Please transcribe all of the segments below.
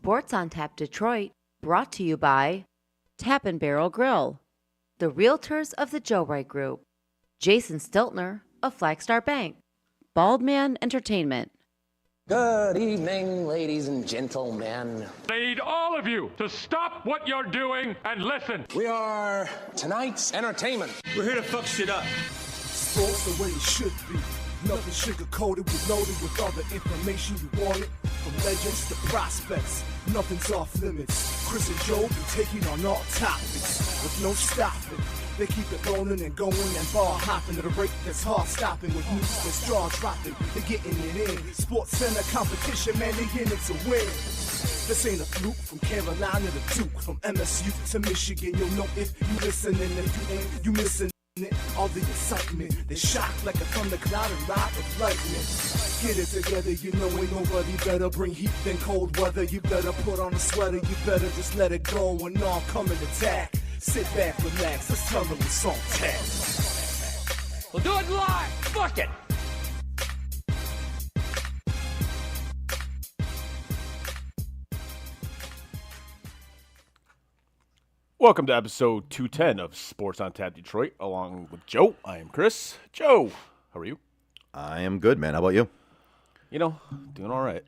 Sports on Tap Detroit, brought to you by Tap and Barrel Grill, the Realtors of the Joe Wright Group, Jason Stiltner of Flagstar Bank, Baldman Entertainment. Good evening, ladies and gentlemen. I need all of you to stop what you're doing and listen. We are tonight's entertainment. We're here to fuck shit up. Sports the way it should be. Nothing sugar-coated, we loaded with all the information you wanted. From legends to prospects, nothing's off limits. Chris and Joe be taking on all topics with no stopping. They keep it rolling and going and ball hopping at a rate that's hard stopping. With news that's jaw dropping, they're getting it in. Sports Center competition, man, they in it to win. This ain't a fluke, from Carolina to Duke, from MSU to Michigan. You'll know if you listening, if you ain't, you missing it. All the excitement, they shock like a thundercloud and ride with lightning. Get it together, you know ain't nobody better. Bring heat than cold weather. You better put on a sweater, you better just let it go and all come and attack. Sit back, relax, let's tell them it's on tap. We'll do it live. Fuck it. Welcome to episode 210 of Sports on Tap Detroit, along with Joe. I am Chris. Joe, how are you? I am good, man. How about you? You know, doing all right.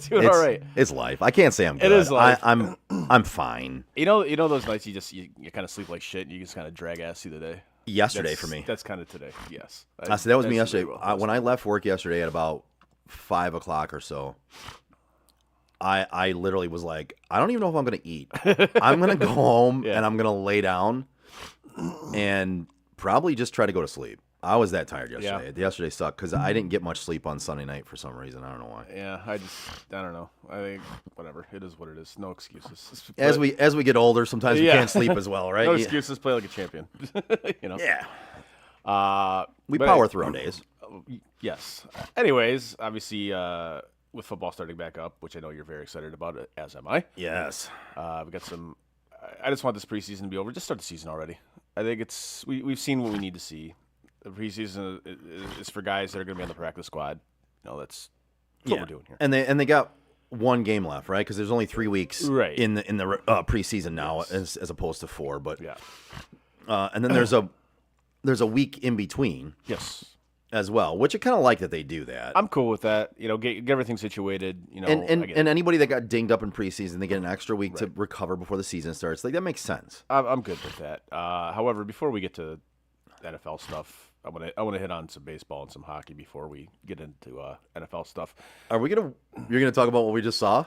Doing all right. It's life. I can't say I'm good. It is life. I'm fine. You know those nights you kind of sleep like shit and you just kind of drag ass through the day? Yesterday for me. That's kind of today, yes. So that was me yesterday. When I left work yesterday at about 5 o'clock or so, I literally was like, I don't even know if I'm going to eat. I'm going to go home and I'm going to lay down and probably just try to go to sleep. I was that tired yesterday. Yeah. Yesterday sucked because I didn't get much sleep on Sunday night for some reason. I don't know why. Yeah, I don't know. I think, whatever. It is what it is. No excuses. As we get older, sometimes we can't sleep as well, right? No excuses. Play like a champion. You know? Yeah. We power through our days. Yes. Anyways, obviously, with football starting back up, which I know you're very excited about, as am I. Yes. We got some. I just want this preseason to be over. Just start the season already. I think we've seen what we need to see. The preseason is for guys that are going to be on the practice squad. You know, that's what we're doing here. And they got one game left, right? Because there's only 3 weeks in the preseason now, as opposed to 4. But and then there's a week in between. Yes. As well, which I kind of like that they do that. I'm cool with that. You know, get everything situated. You know, and anybody that got dinged up in preseason, they get an extra week to recover before the season starts. Like that makes sense. I'm good with that. However, before we get to NFL stuff, I want to hit on some baseball and some hockey before we get into NFL stuff. You're gonna talk about what we just saw?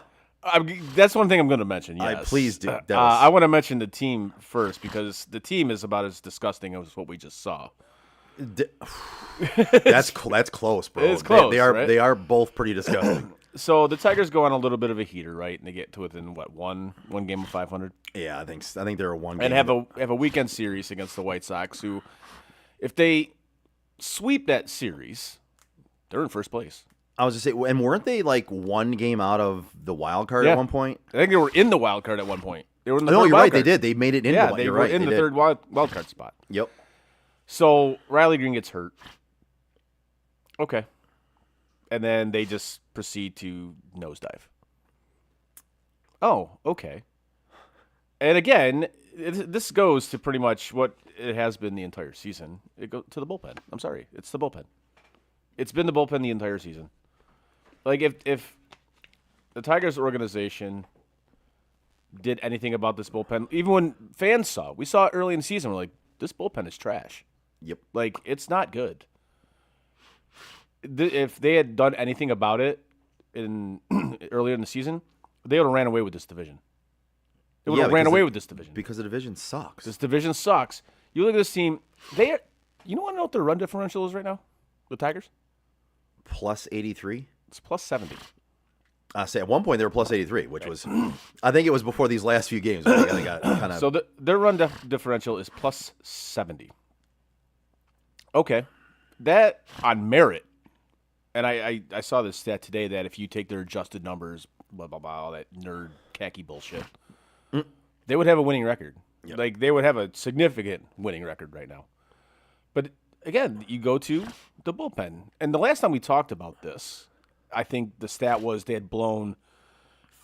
That's one thing I'm going to mention. Yes, please do. I want to mention the team first because the team is about as disgusting as what we just saw. That's close, bro. It's close. They are both pretty disgusting. So the Tigers go on a little bit of a heater, right? And they get to within one game of 500. Yeah, I think they're a one game. And have a weekend series against the White Sox, who, if they sweep that series, they're in first place. I was just saying, and weren't they like one game out of the wild card at one point? I think they were in the wild card at one point. They were in the no, third you're wild right. card. They did. They made it in. Yeah, they were in the third wild card spot. Yep. So Riley Green gets hurt. Okay. And then they just proceed to nosedive. Oh, okay. And again, this goes to pretty much what it has been the entire season. It goes to the bullpen. I'm sorry. It's the bullpen. It's been the bullpen the entire season. Like, if the Tigers organization did anything about this bullpen, even when fans saw it, we saw it early in the season, we're like, this bullpen is trash. Yep. Like, it's not good. If they had done anything about it earlier in the season, they would have ran away with this division. They would have ran away with this division. Because the division sucks. This division sucks. You look at this team, you want to know what their run differential is right now? The Tigers? Plus 83? It's plus 70. I say at one point they were plus 83, which was, I think it was before these last few games. They got kind of. So their run differential is plus 70. Okay. That on merit, and I saw this stat today that if you take their adjusted numbers, blah, blah, blah, all that nerd khaki bullshit, they would have a winning record. Yep. Like, they would have a significant winning record right now. But, again, you go to the bullpen. And the last time we talked about this, I think the stat was they had blown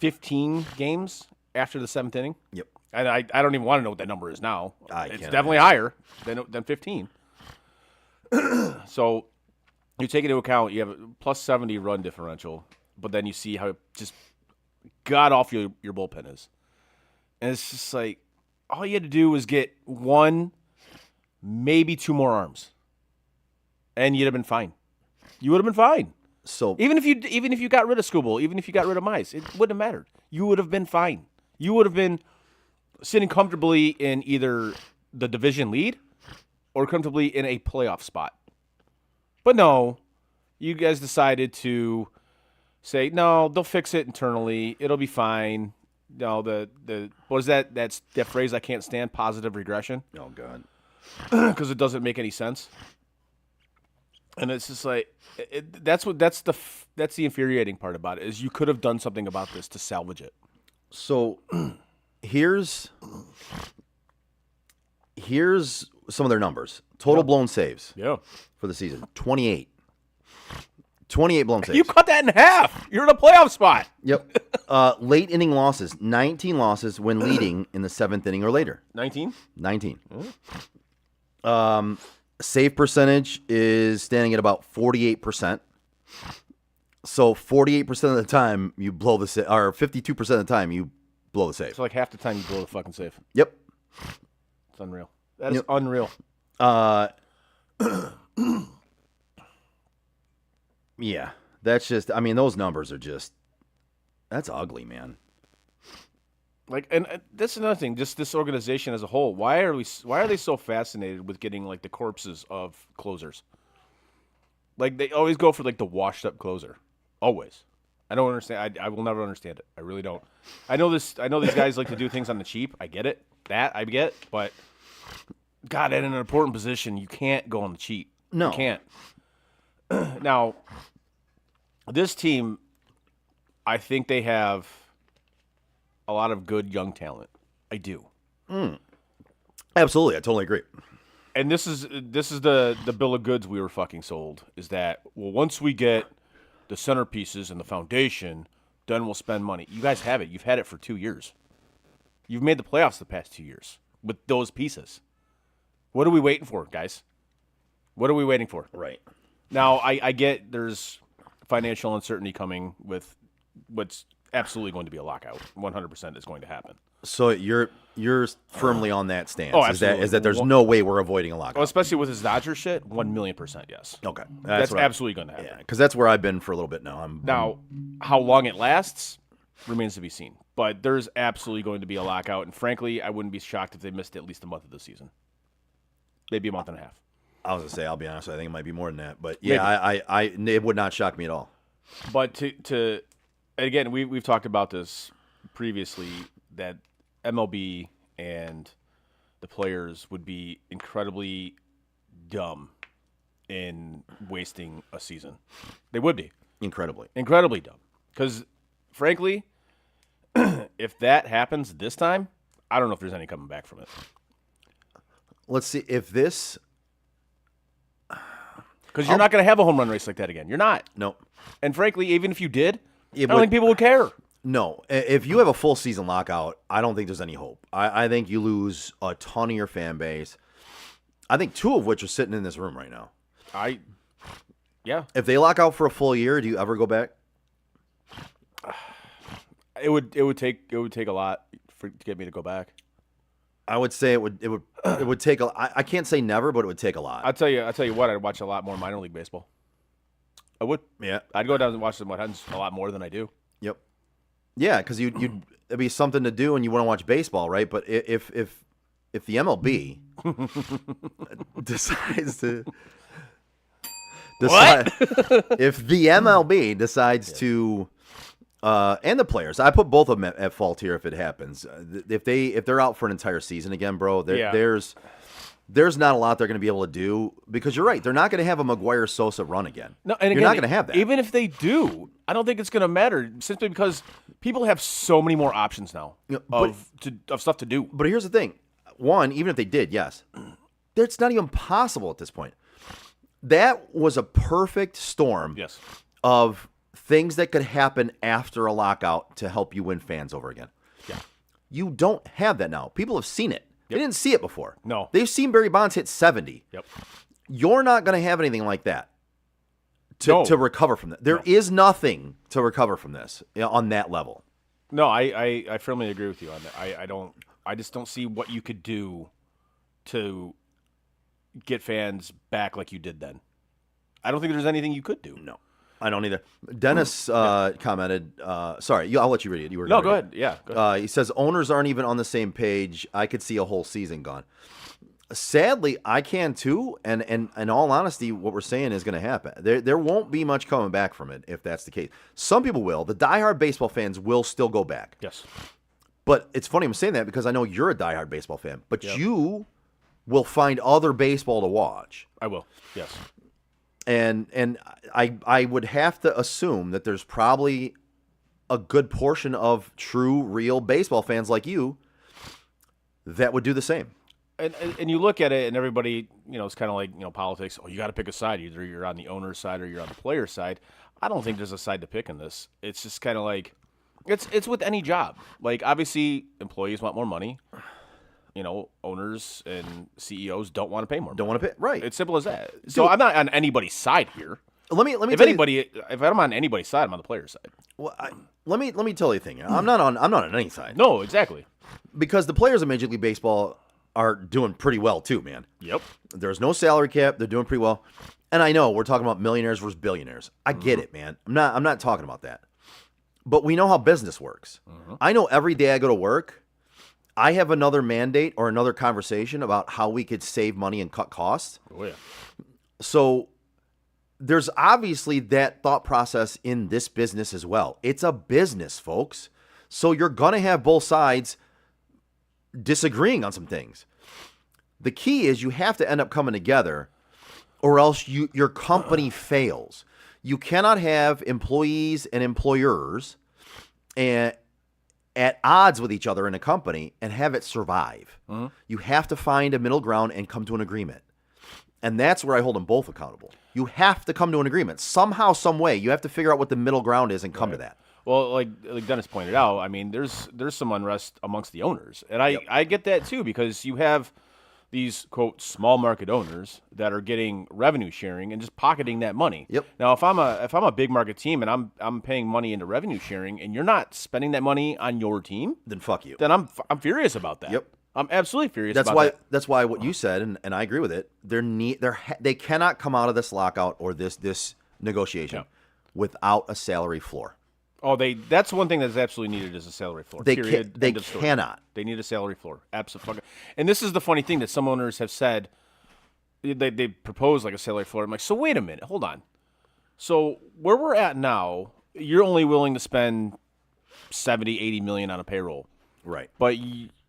15 games after the 7th inning. Yep. And I don't even want to know what that number is now. I It's can't definitely higher than 15. So you take into account you have a plus 70 run differential, but then you see how just god awful your bullpen is. And it's just like all you had to do was get 1, maybe 2 more arms, and you'd have been fine. You would have been fine. So Even if you got rid of Skubal, even if you got rid of Mize, it wouldn't have mattered. You would have been fine. You would have been sitting comfortably in either the division lead or comfortably in a playoff spot. But no, you guys decided to say, no, they'll fix it internally. It'll be fine. No, what is that? That's that phrase I can't stand, positive regression. oh god. Because it doesn't make any sense. And it's just like that's the infuriating part about it is you could have done something about this to salvage it. So here's some of their numbers. Total blown saves Yeah. for the season. 28. 28 blown saves. You cut that in half. You're in a playoff spot. Yep. Late inning losses. 19 losses when leading in the 7th inning or later. 19? 19. Save percentage is standing at about 48%. So 48% of the time you blow the save, or 52% of the time you blow the save. So like half the time you blow the fucking save. Yep. It's unreal. That is Yep. unreal. Yeah. That's just, I mean, those numbers are just, that's ugly, man. Like, and that's another thing. Just this organization as a whole. Why are they so fascinated with getting like the corpses of closers? Like they always go for like the washed up closer. Always. I don't understand. I will never understand it. I really don't. I know these guys like to do things on the cheap. I get it. That I get. But God, in an important position, you can't go on the cheap. No. You can't. Now, this team, I think they have a lot of good young talent. I do. Absolutely. I totally agree. And this is the bill of goods we were fucking sold, is that, well, once we get the centerpieces and the foundation, then we'll spend money. You guys have it. You've had it for 2 years. You've made the playoffs the past 2 years with those pieces. What are we waiting for, guys? What are we waiting for? Right. Now, I get there's financial uncertainty coming with what's absolutely going to be a lockout. 100% is going to happen. So you're firmly on that stance. Oh, is that absolutely. there's no way we're avoiding a lockout. Well, especially with his Dodger shit, 1,000,000% yes. Okay. That's what I- absolutely going to happen. Yeah, because that's where I've been for a little bit now. Now, how long it lasts remains to be seen. But there's absolutely going to be a lockout, and frankly, I wouldn't be shocked if they missed at least a month of the season. Maybe a month and a half. I was gonna say, I'll be honest, I think it might be more than that. But yeah, I it would not shock me at all. But to again, we've talked about this previously, that MLB and the players would be incredibly dumb in wasting a season. They would be. Incredibly. Incredibly dumb. Because, frankly, if that happens this time, I don't know if there's any coming back from it. Let's see if this. Because you're not going to have a home run race like that again. You're not. No. And frankly, even if you did, It I don't would- think people would care. No, if you have a full season lockout, I don't think there's any hope. I think you lose a ton of your fan base. I think 2 of which are sitting in this room right now. Yeah. If they lock out for a full year, do you ever go back? It would take a lot to get me to go back. I would say it would take a. I can't say never, but it would take a lot. I'll tell you what, I'd watch a lot more minor league baseball. I would. Yeah. I'd go down and watch them a lot more than I do. Yep. Yeah, because it'd be something to do, and you want to watch baseball, right? But if the MLB decides to decide, if the MLB decides to, and the players, I put both of them at fault here if it happens. If they're out for an entire season again, bro, there's not a lot they're going to be able to do, because you're right, they're not going to have a Maguire Sosa run again. No, and you're again, not going to have that. Even if they do, I don't think it's going to matter, simply because people have so many more options now of stuff to do. But here's the thing. One, even if they did, yes, it's not even possible at this point. That was a perfect storm Yes. of things that could happen after a lockout to help you win fans over again. Yeah. You don't have that now. People have seen it. They didn't see it before. No. They've seen Barry Bonds hit 70. Yep. You're not going to have anything like that to recover from that. There is nothing to recover from this on that level. No, I firmly agree with you on that. I just don't see what you could do to get fans back like you did then. I don't think there's anything you could do. No, I don't either. Dennis commented, sorry, I'll let you read it. You were No, go ahead. Yeah, go ahead. He says, owners aren't even on the same page. I could see a whole season gone. Sadly, I can too, and in all honesty, what we're saying is going to happen. There won't be much coming back from it if that's the case. Some people will. The diehard baseball fans will still go back. Yes. But it's funny I'm saying that because I know you're a diehard baseball fan, but you will find other baseball to watch. I will. Yes. And I would have to assume that there's probably a good portion of true, real baseball fans like you that would do the same. And you look at it, and everybody, it's kind of like, politics. Oh, you got to pick a side. Either you're on the owner's side or you're on the player's side. I don't think there's a side to pick in this. It's just kind of like, it's with any job. Like, obviously, employees want more money. Owners and CEOs don't want to pay more. Don't want to pay, right? It's simple as that. So I'm not on anybody's side here. Let me. If I'm on anybody's side, I'm on the player's side. Well, let me tell you a thing. I'm not on any side. No, exactly. Because the players of Major League Baseball are doing pretty well too, man. Yep. There's no salary cap. They're doing pretty well. And I know we're talking about millionaires versus billionaires. I get it, man. I'm not talking about that. But we know how business works. I know every day I go to work, I have another mandate or another conversation about how we could save money and cut costs. Oh, yeah. So there's obviously that thought process in this business as well. It's a business, folks. So you're going to have both sides disagreeing on some things. The key is you have to end up coming together or else your company fails. You cannot have employees and employers at odds with each other in a company and have it survive. You have to find a middle ground and come to an agreement. And that's where I hold them both accountable. You have to come to an agreement. Somehow, some way, you have to figure out what the middle ground is and come to that. Well, like Dennis pointed out, I mean, there's some unrest amongst the owners. And I get that too, because you have these, quote, small market owners that are getting revenue sharing and just pocketing that money. Yep. Now, if I'm a big market team and I'm paying money into revenue sharing and you're not spending that money on your team, then fuck you. Then I'm furious about that. Yep. I'm absolutely furious about that. That's why what you said, and I agree with it, they cannot come out of this lockout or this negotiation without a salary floor. Oh, that's one thing that's absolutely needed is a salary floor. They cannot. They need a salary floor. Absolutely. And this is the funny thing that some owners have said. They propose like a salary floor. I'm like, so wait a minute, hold on. So where we're at now, you're only willing to spend 70, 80 million on a payroll. Right. But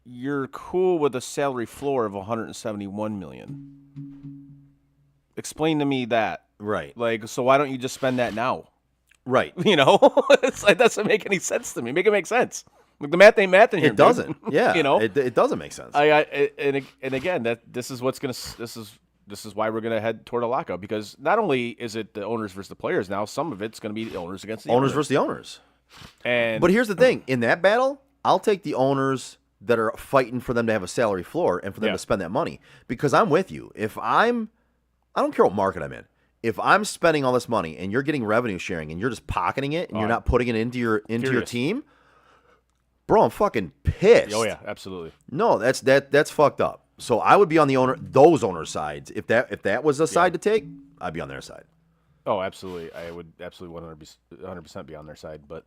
you're cool with a salary floor of 171 million. Explain to me that. Right. Like, so why don't you just spend that now? Right. It's like, that doesn't make any sense to me. Make it make sense. Like, the math ain't math in here. It doesn't. Yeah. It doesn't make sense. And again, this is why we're gonna head toward a lockout, because not only is it the owners versus the players now, some of it's gonna be the owners against the owners versus the owners. But here's the thing: in that battle, I'll take the owners that are fighting for them to have a salary floor and for them to spend that money, because I'm with you. I don't care what market I'm in. If I'm spending all this money and you're getting revenue sharing and you're just pocketing it and you're not putting it into your team, bro, I'm fucking pissed. Oh yeah, absolutely. No, that's fucked up. So I would be on those owners' sides. If that was a side to take, I'd be on their side. Oh, absolutely. I would absolutely 100% be on their side. But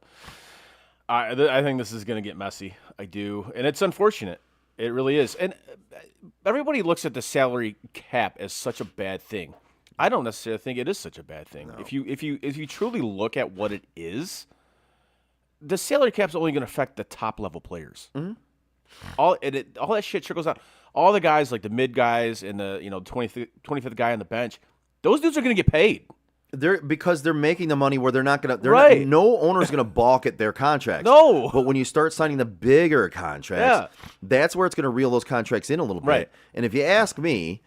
I think this is going to get messy. I do, and it's unfortunate. It really is. And everybody looks at the salary cap as such a bad thing. I don't necessarily think it is such a bad thing. No. If you truly look at what it is, the salary cap is only going to affect the top level players. Mm-hmm. All that shit trickles out. All the guys, like the mid guys and the 25th guy on the bench, those dudes are going to get paid. Because they're making the money where they're not going to. Right. No owner's going to balk at their contracts. No. But when you start signing the bigger contracts, that's where it's going to reel those contracts in a little bit. Right. And if you ask me,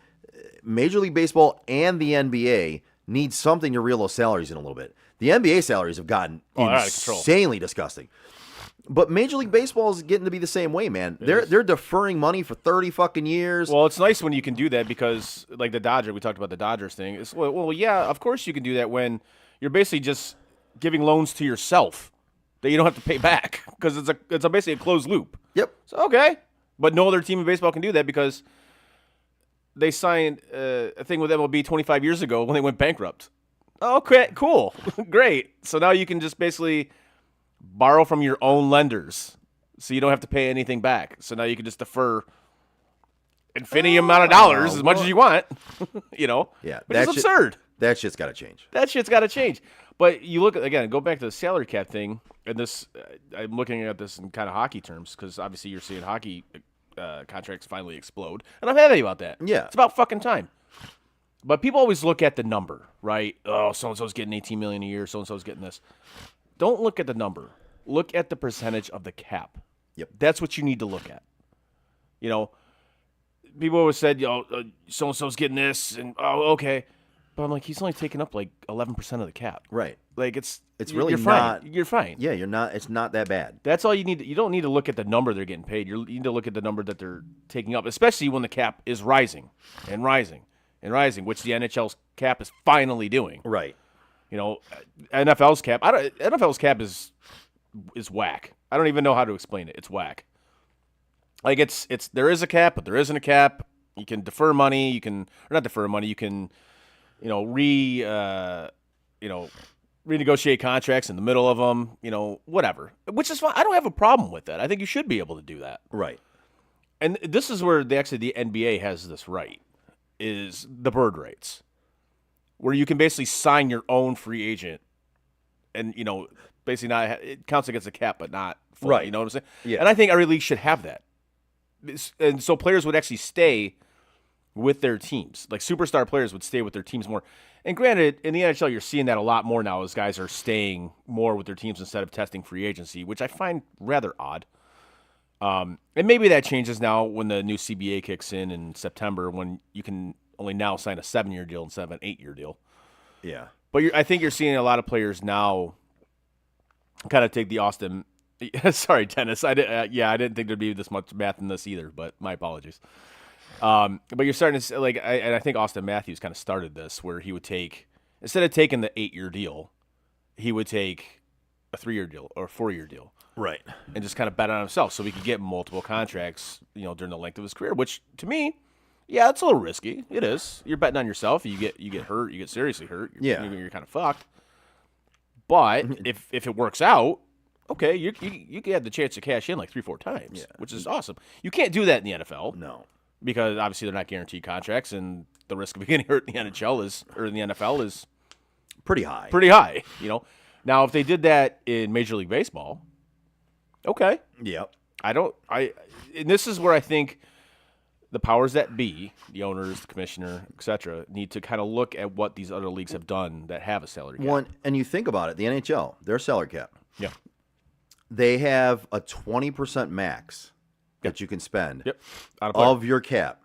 Major League Baseball and the NBA need something to reel those salaries in a little bit. The NBA salaries have gotten they're out of control. insanely disgusting. But Major League Baseball is getting to be the same way, man. They're deferring money for 30 fucking years. Well, it's nice when you can do that because, like the Dodgers, we talked about the Dodgers thing. It's, well, yeah, of course you can do that when you're basically just giving loans to yourself that you don't have to pay back because it's basically a closed loop. Yep. So, okay. But no other team in baseball can do that because they signed a thing with MLB 25 years ago when they went bankrupt. Okay, cool. Great. So now you can just basically borrow from your own lenders so you don't have to pay anything back. So now you can just defer infinity amount of dollars as much as you want, Yeah, Which is absurd. That shit's got to change. That shit's got to change. But you look at, again, go back to the salary cap thing, and this, I'm looking at this in kind of hockey terms because obviously you're seeing hockey contracts finally explode, and I'm happy about that. Yeah. It's about fucking time. But people always look at the number, right? Oh, so-and-so's getting $18 million a year, so-and-so's getting this. Don't look at the number. Look at the percentage of the cap. Yep. That's what you need to look at. People always said, so-and-so's getting this, and, oh, okay. But I'm like, he's only taking up like 11% of the cap. Right. Like, it's really you're not. fine. You're fine. Yeah, you're not. It's not that bad. That's all you need. You don't need to look at the number they're getting paid. You need to look at the number that they're taking up, especially when the cap is rising and rising and rising, which the NHL's cap is finally doing. Right. NFL's cap. NFL's cap is whack. I don't even know how to explain it. It's whack. Like it's there is a cap, but there isn't a cap. You can defer money. You can or not defer money. You can, renegotiate contracts in the middle of them. Whatever. Which is fine. I don't have a problem with that. I think you should be able to do that. Right. And this is where the NBA has this right, is the bird rights, where you can basically sign your own free agent, and basically not it counts against the cap, but not fully, right. You know what I'm saying? Yeah. And I think every league should have that, and so players would actually stay with their teams. Like superstar players would stay with their teams more. And granted, in the NHL, you're seeing that a lot more now as guys are staying more with their teams instead of testing free agency, which I find rather odd. And maybe that changes now when the new CBA kicks in September, when you can only now sign a 7-year deal instead of an 8-year deal. Yeah. But I think you're seeing a lot of players now kind of take the Austin. Sorry, Dennis. I didn't think there'd be this much math in this either, but my apologies. But you're starting to see, and I think Austin Matthews kind of started this, where he would take, instead of taking the 8-year deal, he would take a 3-year deal or a 4-year deal. Right. And just kind of bet on himself so he could get multiple contracts, during the length of his career, which to me, yeah, it's a little risky. It is. You're betting on yourself. You get hurt. You get seriously hurt. You're kind of fucked. But if it works out, okay, you can have the chance to cash in like 3-4 times, which is awesome. You can't do that in the NFL. No. Because obviously they're not guaranteed contracts, and the risk of getting hurt in the NFL is pretty high. Pretty high. Now if they did that in Major League Baseball, okay. Yep. And this is where I think the powers that be, the owners, the commissioner, etc., need to kind of look at what these other leagues have done that have a salary cap. And you think about it, the NHL, their salary cap. Yeah. They have a 20% max that you can spend of your cap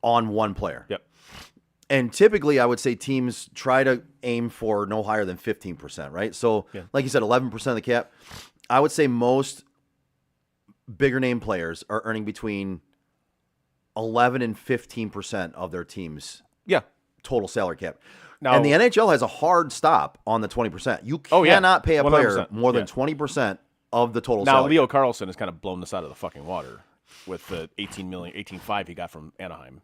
on one player. Yep. And typically, I would say teams try to aim for no higher than 15%, right? So, like you said, 11% of the cap. I would say most bigger name players are earning between 11 and 15% of their team's total salary cap. Now, and the NHL has a hard stop on the 20%. You cannot pay a player 100%. more than 20% of the total now, salary. Leo Carlson has kind of blown this out of the fucking water with the $18.5 he got from Anaheim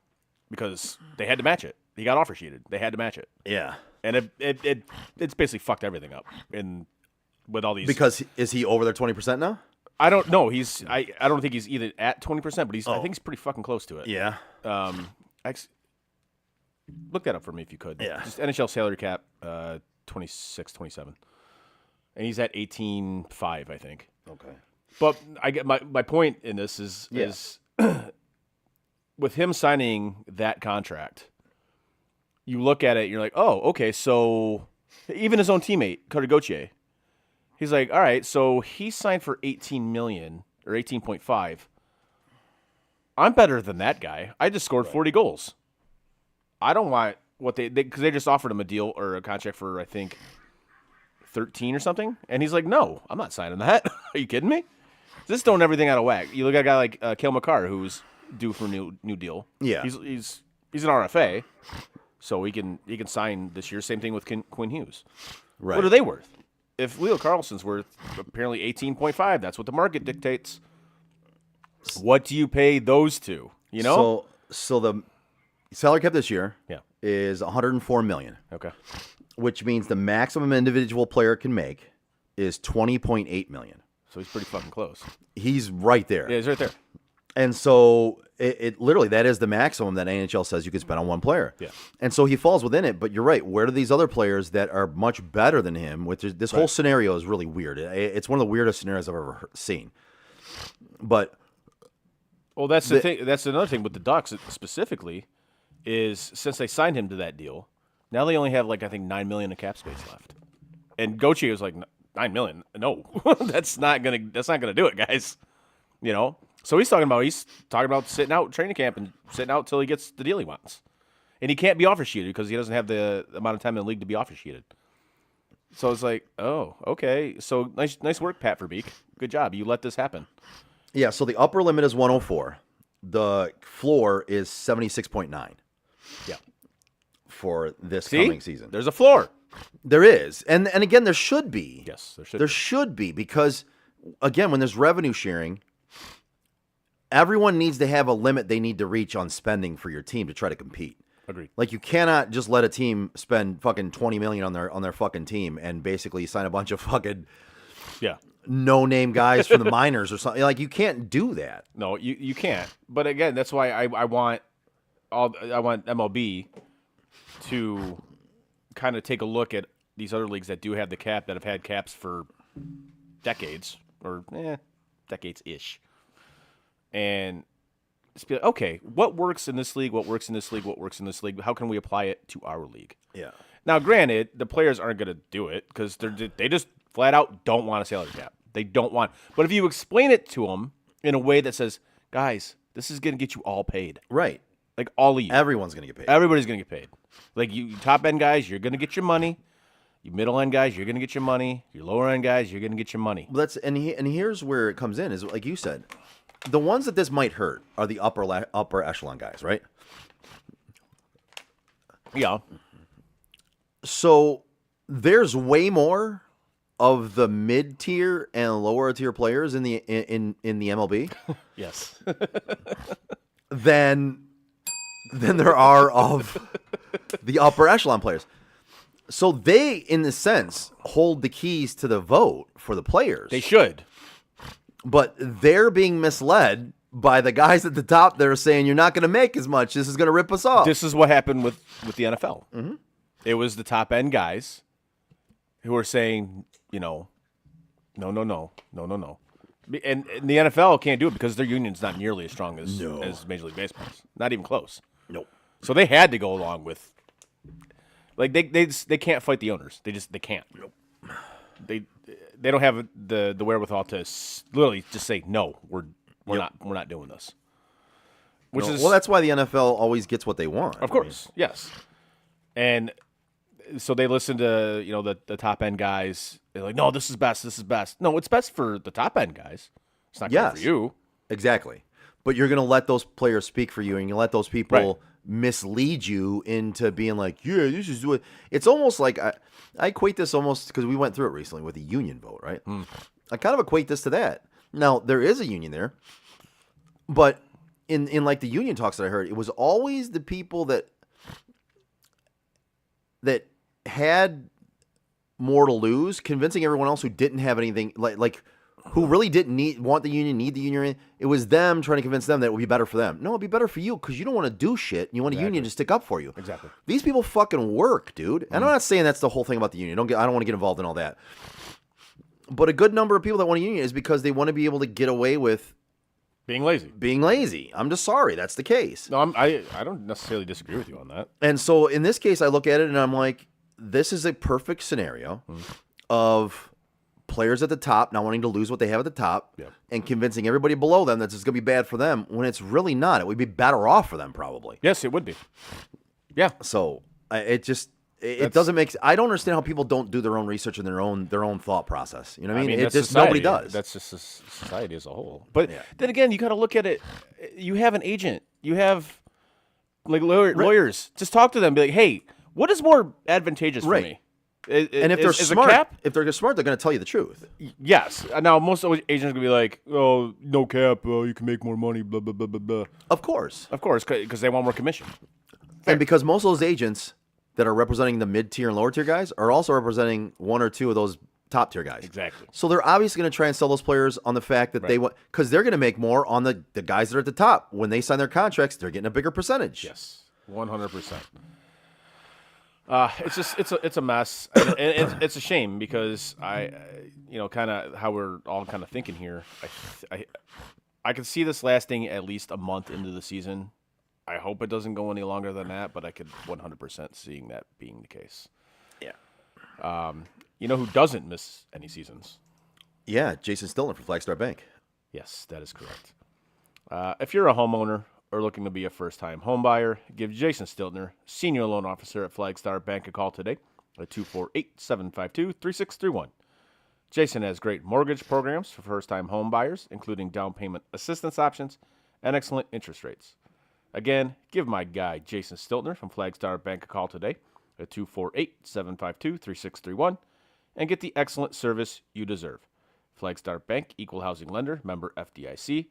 because they had to match it. He got offer sheeted. They had to match it. Yeah. And it's basically fucked everything up with all these. Because is he over their 20% now? I don't know. I don't think he's either at 20%, but I think he's pretty fucking close to it. Yeah. Look that up for me if you could. Yeah. Just NHL salary cap, 26, 27. And he's at 18.5, I think. Okay. But I get my point in this is with him signing that contract, you look at it and you're like, oh, okay, so even his own teammate, Cody Gauthier, he's like, all right, so he signed for $18 million or 18.5. I'm better than that guy. I just scored 40 goals. I don't want what because they just offered him a deal or a contract for, I think, 13 or something, and he's like, "No, I'm not signing that." Are you kidding me? This is throwing everything out of whack. You look at a guy like Cale Makar, who's due for a new deal. Yeah. he's an RFA, so he can sign this year. Same thing with Quinn Hughes. Right. What are they worth? If Leo Carlson's worth apparently 18.5, that's what the market dictates. What do you pay those two? You know. So the salary cap this year Yeah. is $104 million, Okay. which means the maximum individual player can make is $20.8 million. So he's pretty fucking close. He's right there. Yeah, he's right there. And so it literally, that is the maximum that NHL says you can spend on one player. Yeah. And so he falls within it, but you're right. Where do these other players that are much better than him, which is, this whole scenario is really weird. It's one of the weirdest scenarios I've ever seen. But Well, that's the thing. That's another thing with the Ducks specifically, is since they signed him to that deal, now they only have like I think $9 million of cap space left. And Gauthier was like $9 million. No, that's not gonna do it, guys. You know. So he's talking about sitting out training camp and sitting out till he gets the deal he wants, and he can't be offer sheeted because he doesn't have the amount of time in the league to be offer sheeted. So it's like, oh, okay. So nice work, Pat Verbeek. Good job. You let this happen. yeah, so the upper limit is 104. The floor is 76.9 Yeah. for this See? coming season. There's a floor. There is. And again, there should be. Yes, there should. There should be, because again, when there's revenue sharing, everyone needs to have a limit they need to reach on spending for your team to try to compete. Agreed. Like, you cannot just let a team spend fucking $20 million on their fucking team and basically sign a bunch of fucking Yeah. no-name guys from the minors or something. Like, you can't do that. No, you can't. But again, that's why I want MLB to kind of take a look at these other leagues that do have the cap, that have had caps for decades or decades-ish. And just be like, okay, what works in this league? What works in this league? What works in this league? How can we apply it to our league? Yeah. Now, granted, the players aren't going to do it because they just flat out don't want a salary cap. They don't want. But if you explain it to them in a way that says, guys, this is going to get you all paid. Right. Like all of you. Everyone's going to get paid. Everybody's going to get paid. Like you top end guys, you're going to get your money. You middle end guys, you're going to get your money. Your lower end guys, you're going to get your money. And here's where it comes in is, like you said, the ones that this might hurt are the upper echelon guys, right? Yeah. So there's way more of the mid tier and lower tier players in the MLB Yes. than there are of the upper echelon players. So they, in a sense, hold the keys to the vote for the players. They should. But they're being misled by the guys at the top that are saying, you're not going to make as much. This is going to rip us off. This is what happened with the NFL. Mm-hmm. It was the top end guys who were saying, no. And the NFL can't do it because their union's not nearly as strong as Major League Baseball's. Not even close. Nope. So they had to go along with, like they can't fight the owners. They can't. Nope. They don't have the wherewithal to literally just say no. We're not doing this. Which is, well, that's why the NFL always gets what they want. of course, yes. And so they listen to the top end guys. They're like, no, this is best. This is best. No, it's best for the top end guys. It's not good for you. Exactly. But you're going to let those players speak for you, and you let those people mislead you into being like, yeah, this is what. It's almost like I equate this almost, because we went through it recently with the union vote, right? I kind of equate this to that. Now, there is a union there, but in like the union talks that I heard, it was always the people that had more to lose, convincing everyone else who didn't have anything, like who really didn't need the union. It was them trying to convince them that it would be better for them. No, it'd be better for you because you don't want to do shit. And you want a union to stick up for you. Exactly. These people fucking work, dude. And I'm not saying that's the whole thing about the union. I don't want to get involved in all that. But a good number of people that want a union is because they want to be able to get away with Being lazy. I'm just sorry. That's the case. No, I don't necessarily disagree with you on that. And so in this case, I look at it and I'm like, this is a perfect scenario of players at the top not wanting to lose what they have at the top and convincing everybody below them that it's going to be bad for them when it's really not. It would be better off for them probably. Yes, it would be. Yeah. So it just, It doesn't make. I don't understand how people don't do their own research and their own thought process. You know what I mean? It that's just society. nobody does. That's just society as a whole. But then again, you got to look at it. You have an agent. You have like lawyers. Just talk to them. Be like, hey, what is more advantageous for me? And if they're smart, they're going to tell you the truth. Yes. Now most agents are gonna be like, oh, no cap. You can make more money. Blah blah blah blah blah. Of course, because they want more commission. and because most of those agents that are representing the mid-tier and lower-tier guys are also representing one or two of those top-tier guys. Exactly. So they're obviously going to try and sell those players on the fact that they want, because they're going to make more on the guys that are at the top. When they sign their contracts, they're getting a bigger percentage. Yes, 100%. It's a mess, and it's a shame because kind of how we're all kind of thinking here. I could see this lasting at least a month into the season. I hope it doesn't go any longer than that, but I could 100% seeing that being the case. Yeah. You know who doesn't miss any seasons? Yeah, Jason Stiltner from Flagstar Bank. Yes, that is correct. If you're a homeowner or looking to be a first-time home buyer, give Jason Stiltner, Senior Loan Officer at Flagstar Bank, a call today at 248-752-3631. Jason has great mortgage programs for first-time home buyers, including down payment assistance options and excellent interest rates. Again, give my guy Jason Stiltner from Flagstar Bank a call today at 248-752-3631 and get the excellent service you deserve. Flagstar Bank, Equal Housing Lender, member FDIC,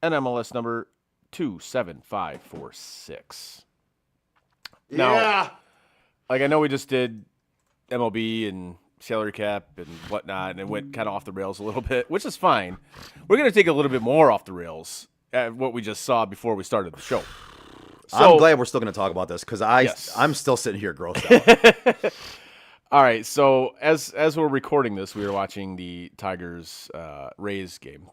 NMLS number 27546. Now, like I know we just did MLB and salary cap and whatnot, and it went kind of off the rails a little bit, which is fine. We're going to take a little bit more off the rails at what we just saw before we started the show. So, I'm glad we're still going to talk about this because I'm still sitting here grossed out. All right, so as we're recording this, we were watching the Tigers Rays game,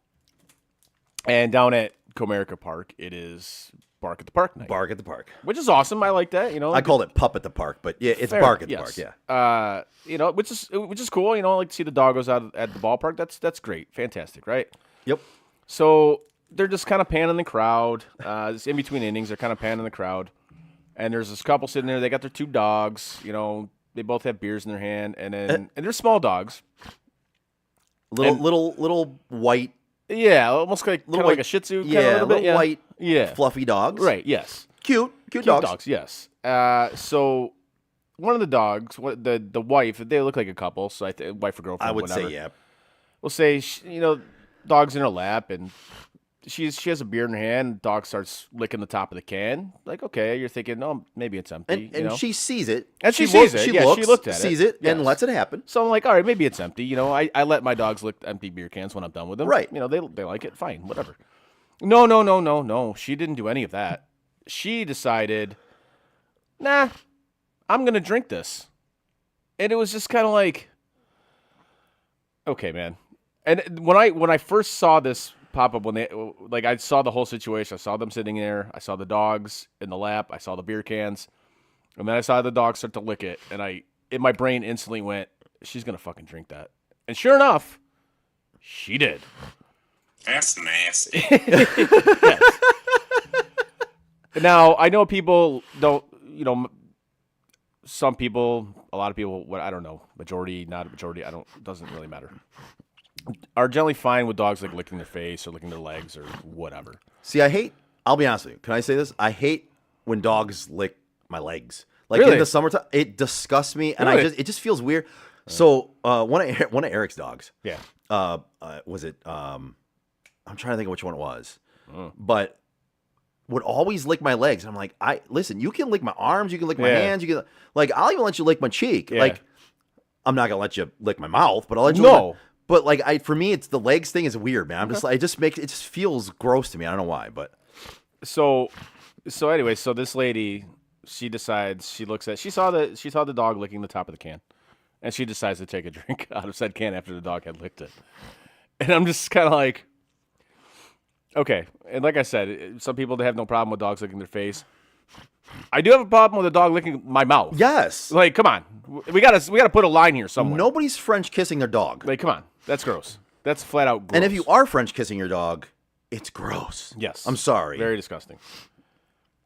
and down at Comerica Park, it is Bark at the Park night. Bark at the Park, which is awesome. I like that. I called it Pup at the Park, but yeah, it's Bark at the Park. Yeah, which is cool. I like to see the doggos out at the ballpark. That's great, fantastic, right? Yep. So they're just kind of panning the crowd. It's in between innings, they're kind of panning the crowd, and there's this couple sitting there. They got their two dogs. They both have beers in their hand, and they're small dogs. Little white. Yeah, almost like a Shih Tzu. White, fluffy dogs. Right. Yes. Cute dogs. Yes. So one of the dogs, the wife, they look like a couple. So wife or girlfriend. I would whatever. say yeah. We'll say dog's in her lap, and she has a beer in her hand. The dog starts licking the top of the can. Like, okay, you're thinking, oh, maybe it's empty. And she sees it. And she sees it. She looks, she looked at sees it, and lets it happen. So I'm like, all right, maybe it's empty. I let my dogs lick empty beer cans when I'm done with them. Right. They like it. Fine, whatever. No. She didn't do any of that. She decided, nah, I'm going to drink this. And it was just kind of like, okay, man. And when I first saw this pop up, I saw the whole situation. I saw them sitting there. I saw the dogs in the lap. I saw the beer cans. And then I saw the dog start to lick it. And my brain instantly went, she's going to fucking drink that. And sure enough, she did. That's nasty. Yes. Now, I know people don't, some people, a lot of people, I don't know, majority, not a majority, doesn't really matter, are generally fine with dogs like licking their face or licking their legs or whatever. See, I'll be honest with you. Can I say this? I hate when dogs lick my legs. Like really? In the summertime, it disgusts me, and really? it just feels weird. So one of Eric's dogs. Yeah. Was it? I'm trying to think of which one it was, but would always lick my legs. And I'm like, listen, you can lick my arms, you can lick my hands, you can I'll even let you lick my cheek. Yeah. Like, I'm not gonna let you lick my mouth, but I'll let you. No. But for me, it's the legs thing is weird, man. I'm just like, it just feels gross to me. I don't know why, but so anyway, so this lady, she decides she saw the dog licking the top of the can, and she decides to take a drink out of said can after the dog had licked it. And I'm just kind of like, okay. And like I said, some people have no problem with dogs licking their face. I do have a problem with a dog licking my mouth. yes, Like, come on, we gotta put a line here somewhere. nobody's French kissing their dog. Like, come on, that's gross. That's flat out gross. And if you are French kissing your dog, it's gross. yes, I'm sorry. very disgusting.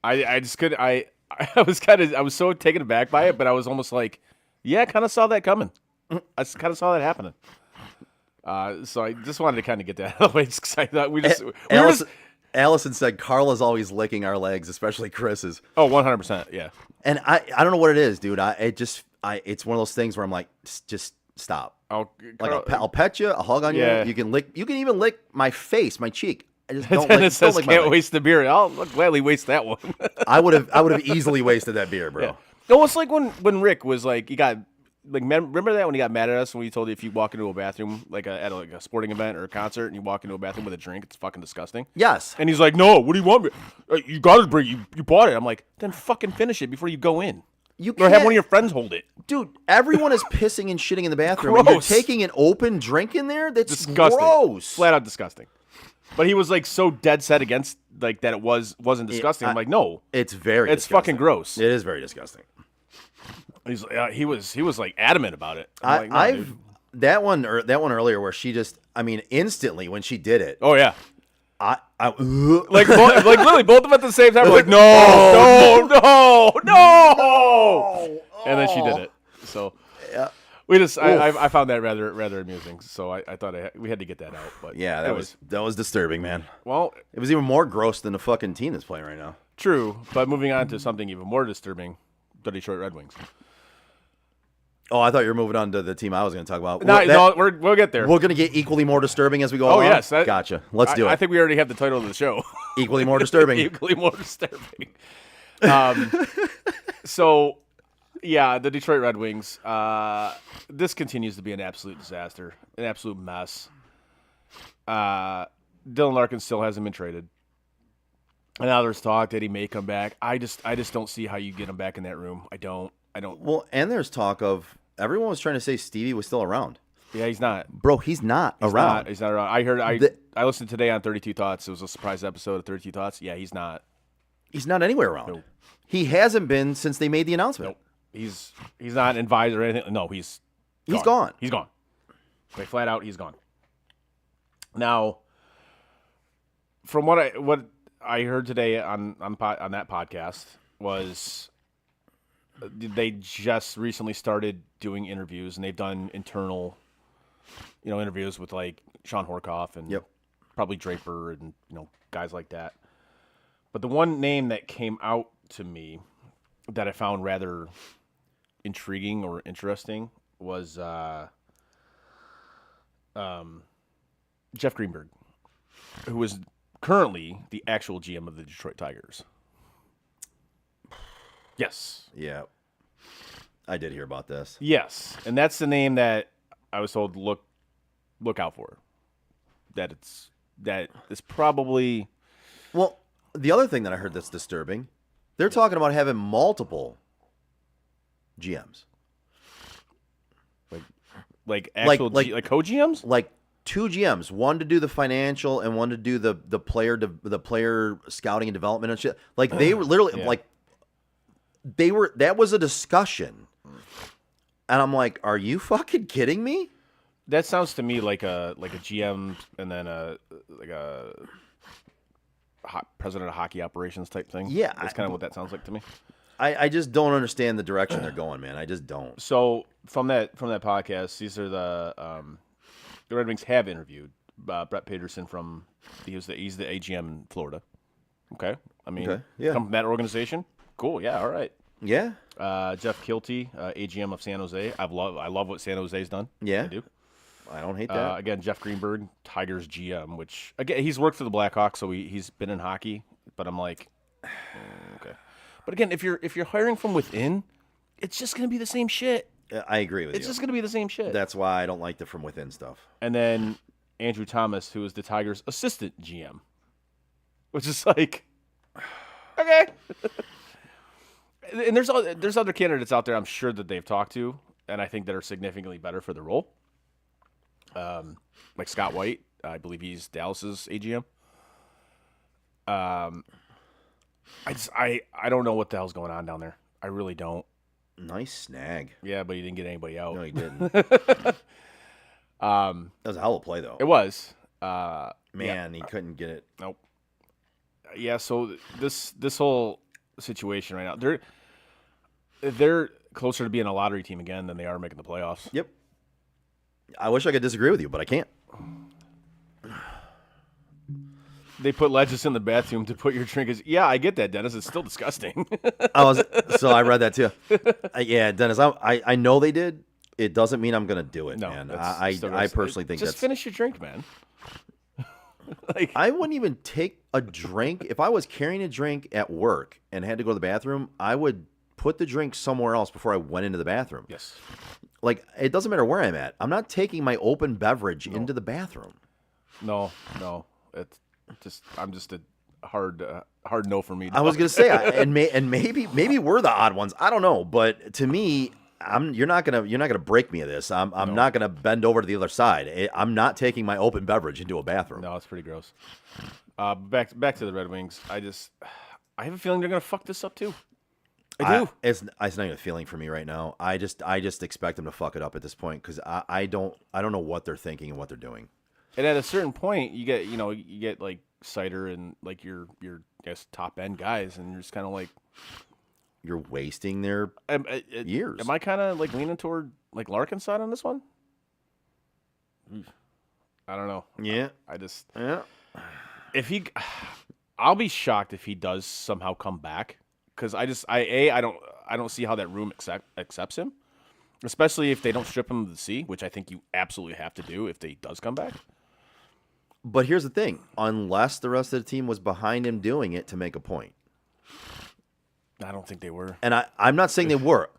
I just could. I was so taken aback by it, but I was almost like, yeah, I kind of saw that coming. I kind of saw that happening. So I just wanted to kind of get that out of the way, just 'cause I thought we were just Allison said Carla's always licking our legs, especially Chris's. Oh, 100%, yeah. And I don't know what it is, dude. It's one of those things where I'm like, just stop. I'll pet you, I'll hug on Yeah. you. You can even lick my face, my cheek. I just don't And lick, it says don't lick my can't legs. waste the beer. I'll gladly waste that one. I would have easily wasted that beer, bro. Yeah. No, it's like when Rick was like, he got like, remember that when he got mad at us when we told you if you walk into a bathroom like at a sporting event or a concert and you walk into a bathroom with a drink, it's fucking disgusting. Yes. And he's like, no, what do you want me? You got to bring you bought it. I'm like, then fucking finish it before you go in. You Or have can't- one of your friends hold it. Dude, everyone is pissing and shitting in the bathroom. And you're Gross. taking an open drink in there? That's Disgusting. gross. Flat out disgusting. But he was like so dead set against like that it wasn't disgusting. I'm like, no. It's very It's disgusting. fucking gross. It is very disgusting. He's he was like adamant about it. I'm like, no, I've dude. that one earlier where she just instantly when she did it. Oh yeah. Like Like literally both of them at the same time. We're like, no. And then she did it. So we just I found that rather amusing. So I thought we had to get that out. But yeah, that was disturbing, man. Well, It was even more gross than the fucking team that's playing right now. true. But moving on to something even more disturbing, the Detroit Red Wings. Oh, I thought you were moving on to the team I was going to talk about. No, we'll get there. We're going to get equally more disturbing as we go Oh along? yes, Gotcha. Let's do it. I think we already have the title of the show. Equally more disturbing. Equally more disturbing. So, yeah, the Detroit Red Wings. This continues to be an absolute disaster, an absolute mess. Dylan Larkin still hasn't been traded. And now there's talk that he may come back. I just don't see how you get him back in that room. I don't. Well, and there's talk of everyone was trying to say Stevie was still around. Yeah, he's not. Bro, he's not around. He's not around. I listened today on 32 Thoughts. It was a surprise episode of 32 Thoughts. Yeah, he's not. He's not anywhere around. Nope. He hasn't been since they made the announcement. Nope. He's not an advisor or anything. No, he's gone. He's gone. Like flat out, he's gone. Now, from what I heard today on that podcast was they just recently started doing interviews and they've done internal, interviews with like Sean Horkoff and probably Draper and guys like that. But the one name that came out to me that I found rather intriguing or interesting was Jeff Greenberg, who is currently the actual GM of the Detroit Tigers. Yes. Yeah. I did hear about this. Yes. And that's the name that I was told look out for. That it's probably Well, the other thing that I heard that's disturbing, they're talking about having multiple GMs. like actual like co-GMs? Like 2 GMs, one to do the financial and one to do the player scouting and development and shit. Like they were literally that was a discussion. And I'm like, are you fucking kidding me? That sounds to me like a GM and then president of hockey operations type thing. Yeah, That's kind of what that sounds like to me. I just don't understand the direction they're going, man. I just don't. So from that podcast, these are the Red Wings have interviewed Brett Peterson he's the AGM in Florida. Okay, I mean, Okay, yeah. come from that organization. Cool, yeah, all right. Yeah. Jeff Kilty, AGM of San Jose. I love what San Jose's done. Yeah. I do. I don't hate that. Again, Jeff Greenberg, Tigers GM, which again he's worked for the Blackhawks, so he's been in hockey. But I'm like, okay. But again, if you're hiring from within, it's just gonna be the same shit. I agree with you. It's just gonna be the same shit. That's why I don't like the from within stuff. And then Andrew Thomas, who is the Tigers' assistant GM, which is like, okay. And there's other candidates out there I'm sure that they've talked to, and I think that are significantly better for the role. Like Scott White, I believe he's Dallas's AGM. I don't know what the hell's going on down there. I really don't. Nice snag. Yeah, but he didn't get anybody out. No, he didn't. That was a hell of a play, though. It was. Man, he couldn't get it. Nope. Yeah, so this whole situation right now. They're closer to being a lottery team again than they are making the playoffs. Yep. I wish I could disagree with you, but I can't. They put ledges in the bathroom to put your drink. Yeah, I get that, Dennis. It's still disgusting. So I read that too. Yeah, Dennis, I know they did. It doesn't mean I'm going to do it, No, man. that's still I personally think just that's... finish your drink, man. Like, I wouldn't even take a drink. If I was carrying a drink at work and had to go to the bathroom, I would put the drink somewhere else before I went into the bathroom. yes. Like, it doesn't matter where I'm at. I'm not taking my open beverage into the bathroom. No. It's just I'm just a hard no for me. I was gonna say, and maybe we're the odd ones. I don't know, but to me, you're not gonna break me of this. I'm not gonna bend over to the other side. I'm not taking my open beverage into a bathroom. No, it's pretty gross. Back to the Red Wings. I have a feeling they're gonna fuck this up too. I do. It's not even a feeling for me right now. I just expect them to fuck it up at this point because I don't know what they're thinking and what they're doing. And at a certain point, you get like Cider and like your top end guys, and you're just kind of like, You're wasting their years. Am I kind of like leaning toward like Larkin's side on this one? I don't know. Yeah. Yeah. I'll be shocked if he does somehow come back, because I don't see how that room accepts him, especially if they don't strip him of the C, which I think you absolutely have to do if he does come back. But here's the thing: unless the rest of the team was behind him doing it to make a point. I don't think they were. And I'm not saying they were.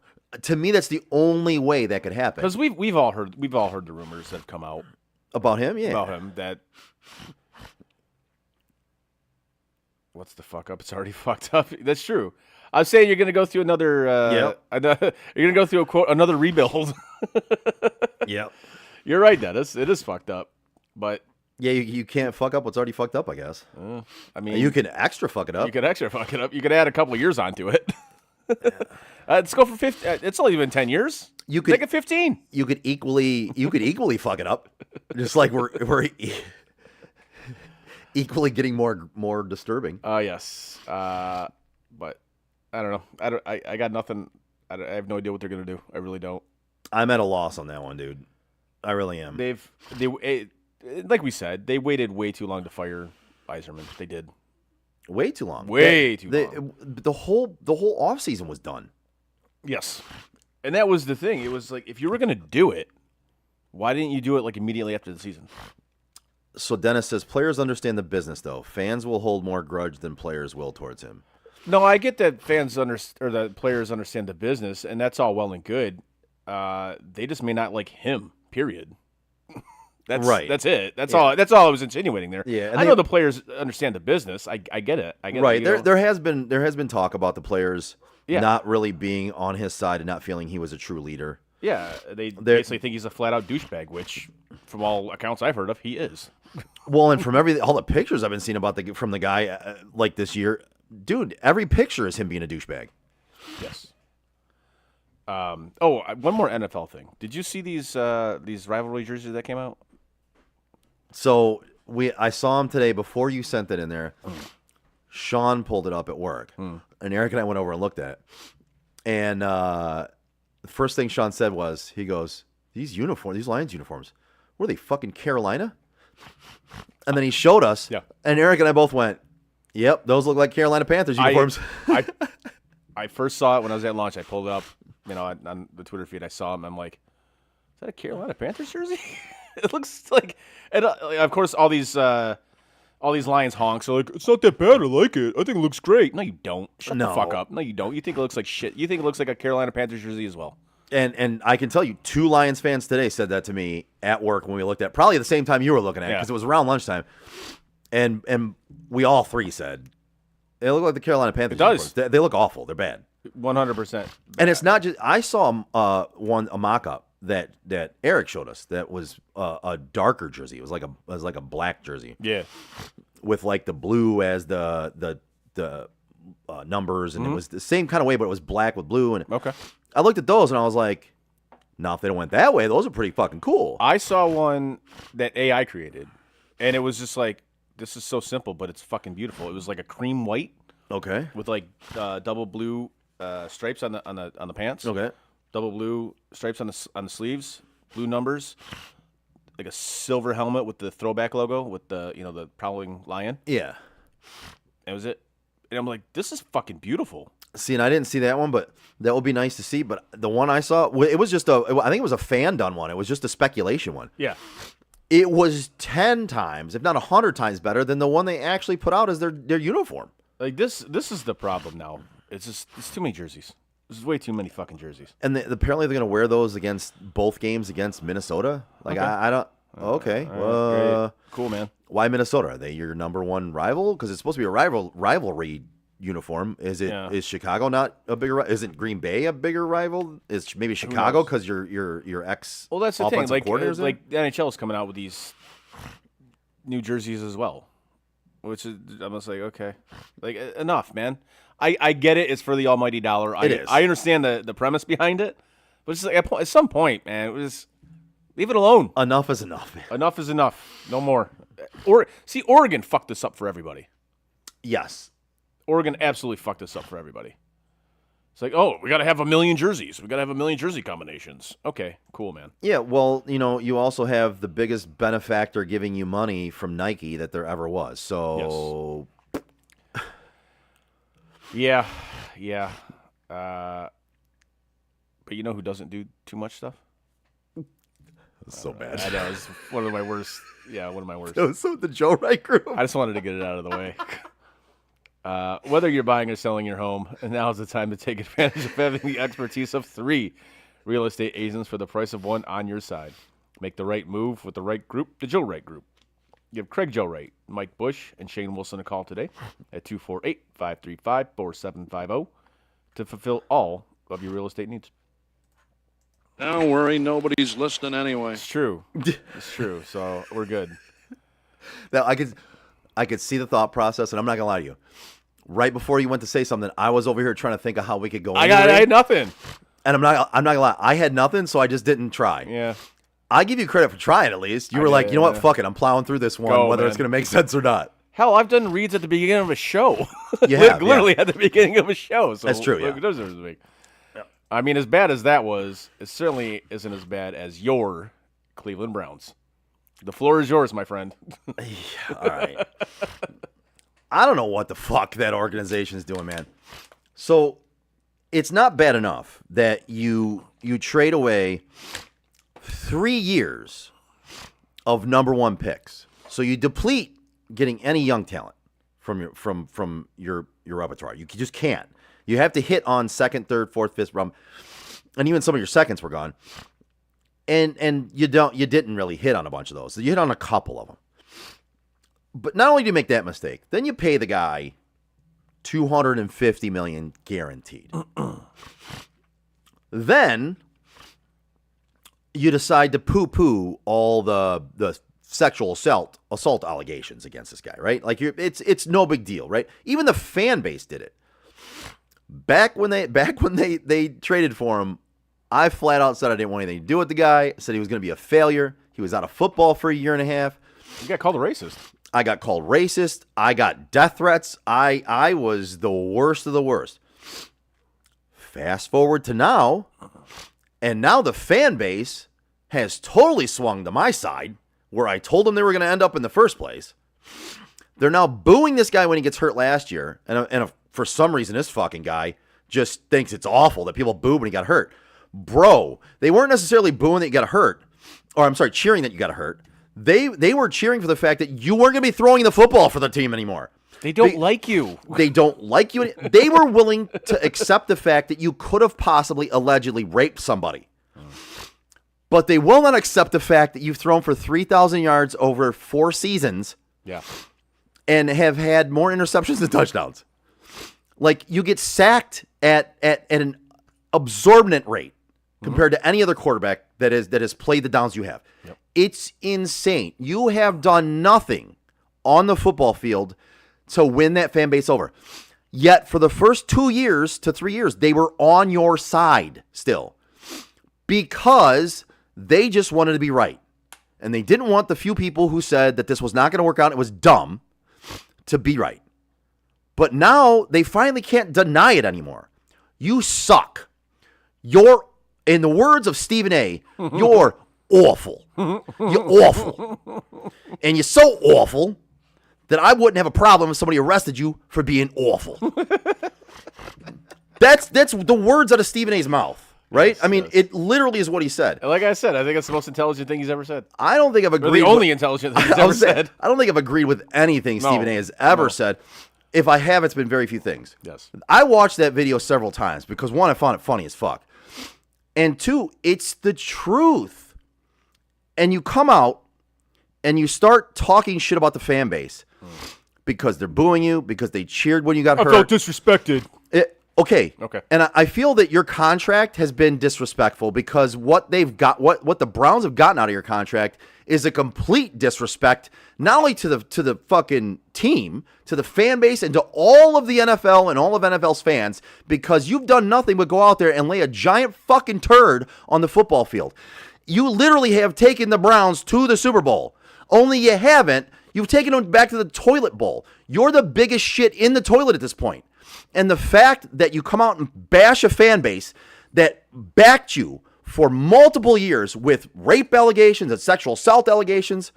To me, that's the only way that could happen. Because we've all heard the rumors that have come out About him, yeah. about him that. What's the fuck up? It's already fucked up. That's true. I'm saying you're gonna go through another. You're gonna go through another rebuild. Yep. You're right, Dennis. It is fucked up, but Yeah, you can't fuck up what's already fucked up, I guess. I mean, You can extra fuck it up. You could extra fuck it up. You could add a couple of years onto it. Let's go for 50. It's only been 10 years. You could make it 15. You could equally fuck it up, just like we're equally getting more disturbing. Yes. But I don't know. I got nothing. I have no idea what they're gonna do. I really don't. I'm at a loss on that one, dude. I really am. Like we said, they waited way too long to fire Yzerman. They did. Way too long. Way too long. The whole offseason was done. Yes. And that was the thing. It was like, if you were going to do it, why didn't you do it like immediately after the season? So Dennis says players understand the business though. Fans will hold more grudge than players will towards him. No, I get that the players understand the business, and that's all well and good. They just may not like him. Period. That's right. That's it. That's all. That's all I was insinuating there. Yeah, I know the players understand the business. I get it. I get right. it. There has been talk about the players not really being on his side and not feeling he was a true leader. Yeah, they basically think he's a flat out douchebag, which, from all accounts I've heard of, he is. Well, and from all the pictures I've been seeing from the guy like this year, dude, every picture is him being a douchebag. Yes. One more NFL thing. Did you see these rivalry jerseys that came out? So I saw him today before you sent it in there. Sean pulled it up at work, and Eric and I went over and looked at it. And the first thing Sean said was, he goes, these Lions uniforms, were they fucking Carolina? And then he showed us, and Eric and I both went, yep, those look like Carolina Panthers uniforms. I first saw it when I was at lunch. I pulled it up, on the Twitter feed. I saw him. I'm like, is that a Carolina Panthers jersey? It looks like, and of course, all these Lions honks are like, it's not that bad. I like it. I think it looks great. No, you don't. Shut the fuck up. No, you don't. You think it looks like shit. You think it looks like a Carolina Panthers jersey as well. And I can tell you, 2 Lions fans today said that to me at work when we looked at, probably the same time you were looking at it, because it was around lunchtime. And we all 3 said, they look like the Carolina Panthers. It does. They look awful. They're bad. 100%. And it's not just, I saw a mock-up that Eric showed us that was a darker jersey. It was like a black jersey. Yeah. With like the blue as the numbers, and it was the same kind of way, but it was black with blue. And okay. I looked at those and I was like, now if they went that way, those are pretty fucking cool. I saw one that AI created, and it was just like, this is so simple, but it's fucking beautiful. It was like a cream white Okay. with like double blue stripes on the pants. Okay. Double blue stripes on the sleeves, blue numbers, like a silver helmet with the throwback logo with the prowling lion. Yeah. That was it. And I'm like, this is fucking beautiful. See, and I didn't see that one, but that would be nice to see. But the one I saw, it was just I think it was a fan done one. It was just a speculation one. Yeah. It was 10 times, if not 100 times better than the one they actually put out as their uniform. Like this is the problem now. It's too many jerseys. This is way too many fucking jerseys. And apparently they're going to wear those against both games against Minnesota. Like, Okay. I don't. Okay. All right, great. Cool, man. Why Minnesota? Are they your number one rival? Because it's supposed to be a rivalry uniform. Is it? Yeah. Is Chicago not a bigger? Isn't Green Bay a bigger rival? Is maybe Chicago because your ex? Well, that's the thing. offensive coordinator's there? Like the NHL is coming out with these new jerseys as well, which is almost like okay, like enough, man. I get it. It's for the almighty dollar. It is. I understand the premise behind it, but it's like at some point, man, it was leave it alone. Enough is enough. Enough is enough. No more. Oregon fucked this up for everybody. Yes. Oregon absolutely fucked this up for everybody. It's like, oh, we got to have 1 million jerseys. We got to have 1 million jersey combinations. Okay, cool, man. Yeah. Well, you also have the biggest benefactor giving you money from Nike that there ever was. So. Yes. Yeah. But you know who doesn't do too much stuff? That's so bad. I know. It's one of my worst. Yeah, one of my worst. So the Joe Wright Group. I just wanted to get it out of the way. Whether you're buying or selling your home, and now is the time to take advantage of having the expertise of 3 real estate agents for the price of 1 on your side. Make the right move with the right group, the Joe Wright Group. Give Craig Joe Wright, Mike Bush, and Shane Wilson a call today at 248-535-4750 to fulfill all of your real estate needs. Don't worry, nobody's listening anyway. It's true. It's true. So we're good. Now I could see the thought process, and I'm not gonna lie to you. Right before you went to say something, I was over here trying to think of how we could go. I had nothing. And I'm not gonna lie. I had nothing, so I just didn't try. Yeah. I give you credit for trying at least. You were like, you know what, fuck it, I'm plowing through this one, whether it's man. gonna make sense or not. Hell, I've done reads at the beginning of a show. You have, literally at the beginning of a show. So That's true, yeah. What does it make? I mean, as bad as that was, it certainly isn't as bad as your Cleveland Browns. The floor is yours, my friend. All right. I don't know what the fuck that organization is doing, man. So it's not bad enough that you trade away 3 years of number 1 picks. So you deplete getting any young talent from your repertoire. You just can't. You have to hit on second, third, fourth, fifth round, and even some of your seconds were gone. And you didn't really hit on a bunch of those. You hit on a couple of them. But not only do you make that mistake, then you pay the guy $250 million guaranteed. Then you decide to poo-poo all the sexual assault allegations against this guy, right? Like it's no big deal, right? Even the fan base did it. Back when they traded for him, I flat out said I didn't want anything to do with the guy. I said he was going to be a failure. He was out of football for a year and a half. You got called a racist. I got called racist. I got death threats. I was the worst of the worst. Fast forward to now, and now the fan base has totally swung to my side, where I told them they were going to end up in the first place. They're now booing this guy when he gets hurt last year, and for some reason, this fucking guy just thinks it's awful that people boo when he got hurt. Bro, they weren't necessarily booing that you got hurt, or I'm sorry, cheering that you got hurt. They were cheering for the fact that you weren't going to be throwing the football for the team anymore. They don't like you. They don't like you. They were willing to accept the fact that you could have possibly allegedly raped somebody. But they will not accept the fact that you've thrown for 3,000 yards over 4 seasons. Yeah. And have had more interceptions than touchdowns. Like, you get sacked at an absorbent rate compared to any other quarterback that has played the downs you have. Yep. It's insane. You have done nothing on the football field to win that fan base over. Yet for the first 2 years to 3 years, they were on your side still because they just wanted to be right. And they didn't want the few people who said that this was not going to work out, it was dumb, to be right. But now they finally can't deny it anymore. You suck. You're, in the words of Stephen A., you're awful. You're awful. And you're so awful that I wouldn't have a problem if somebody arrested you for being awful. That's the words out of Stephen A.'s mouth, right? Yes, I mean, yes. it literally is what he said. Like I said, I think it's the most intelligent thing he's ever said. I don't think I've Or agreed. the only intelligent thing he's ever said. I don't think I've agreed with anything No, Stephen A. has ever no. said. If I have, it's been very few things. Yes. I watched that video several times because, one, I found it funny as fuck. And two, it's the truth. And you come out and you start talking shit about the fan base because they're booing you, because they cheered when you got I hurt. felt disrespected. Okay. Okay. And I feel that your contract has been disrespectful because what they've got, what the Browns have gotten out of your contract is a complete disrespect, not only to the fucking team, to the fan base, and to all of the NFL and all of NFL's fans, because you've done nothing but go out there and lay a giant fucking turd on the football field. You literally have taken the Browns to the Super Bowl. Only you haven't. You've taken them back to the toilet bowl. You're the biggest shit in the toilet at this point. And the fact that you come out and bash a fan base that backed you for multiple years with rape allegations and sexual assault allegations,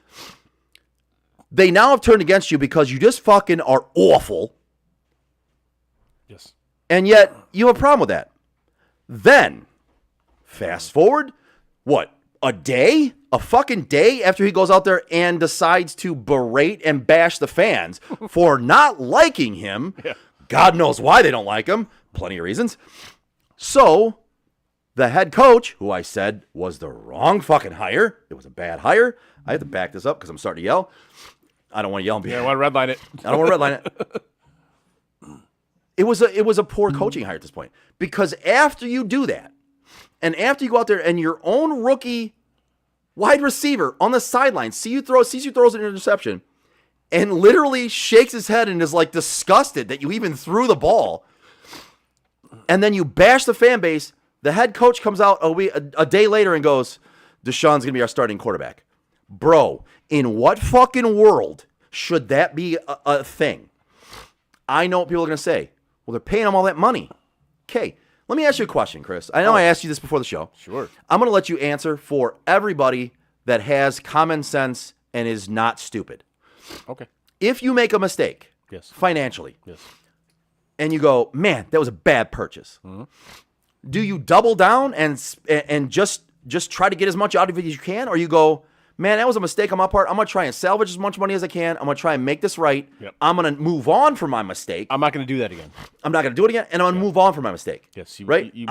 they now have turned against you because you just fucking are awful. Yes. And yet you have a problem with that. Then, fast forward, what, a day? A fucking day after he goes out there and decides to berate and bash the fans for not liking him. Yeah. God knows why they don't like him. Plenty of reasons. So, the head coach, who I said was the wrong fucking hire, it was a bad hire. I have to back this up because I'm starting to yell. I don't want to yell. Yeah, I want to redline it. I don't want to redline it. It was a poor coaching hire at this point. Because after you do that, and after you go out there and your own rookie wide receiver on the sideline sees you throws an interception, and literally shakes his head and is like disgusted that you even threw the ball, and then you bash the fan base, the head coach comes out a day later and goes, Deshaun's going to be our starting quarterback. Bro, in what fucking world should that be a thing? I know what people are going to say. Well, they're paying him all that money. Okay, let me ask you a question, Chris. I know I asked you this before the show. Sure. I'm going to let you answer for everybody that has common sense and is not stupid. Okay. If you make a mistake, Yes. financially, Yes. and you go, man, that was a bad purchase, do you double down and just try to get as much out of it as you can, or you go, man, that was a mistake on my part. I'm going to try and salvage as much money as I can. I'm going to try and make this right. Yep. I'm going to move on from my mistake. I'm not going to do that again. I'm not going to do it again, and I'm going to move on from my mistake. Yes. Right? You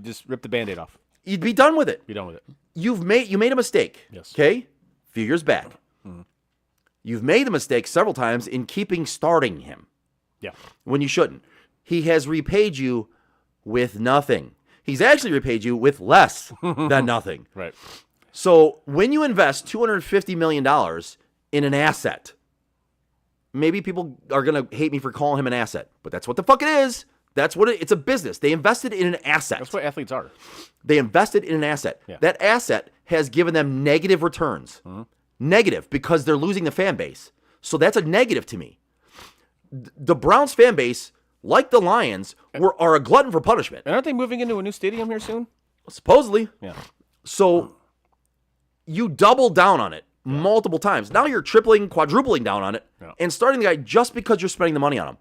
just rip the Band-Aid off. You'd be done with it. Be done with it. You made a mistake. Yes. Okay? A few years back. You've made the mistake several times in keeping starting him Yeah. when you shouldn't. He has repaid you with nothing. He's actually repaid you with less than nothing. Right. So when you invest $250 million in an asset, maybe people are going to hate me for calling him an asset, but that's what the fuck it is. That's what it's a business. They invested in an asset. That's what athletes are. They invested in an asset. Yeah. That asset has given them negative returns. Negative because they're losing the fan base. So that's a negative to me. The Browns fan base, like the Lions, are a glutton for punishment. And aren't they moving into a new stadium here soon? Supposedly. Yeah. So you double down on it multiple times. Now you're tripling, quadrupling down on it and starting the guy just because you're spending the money on him.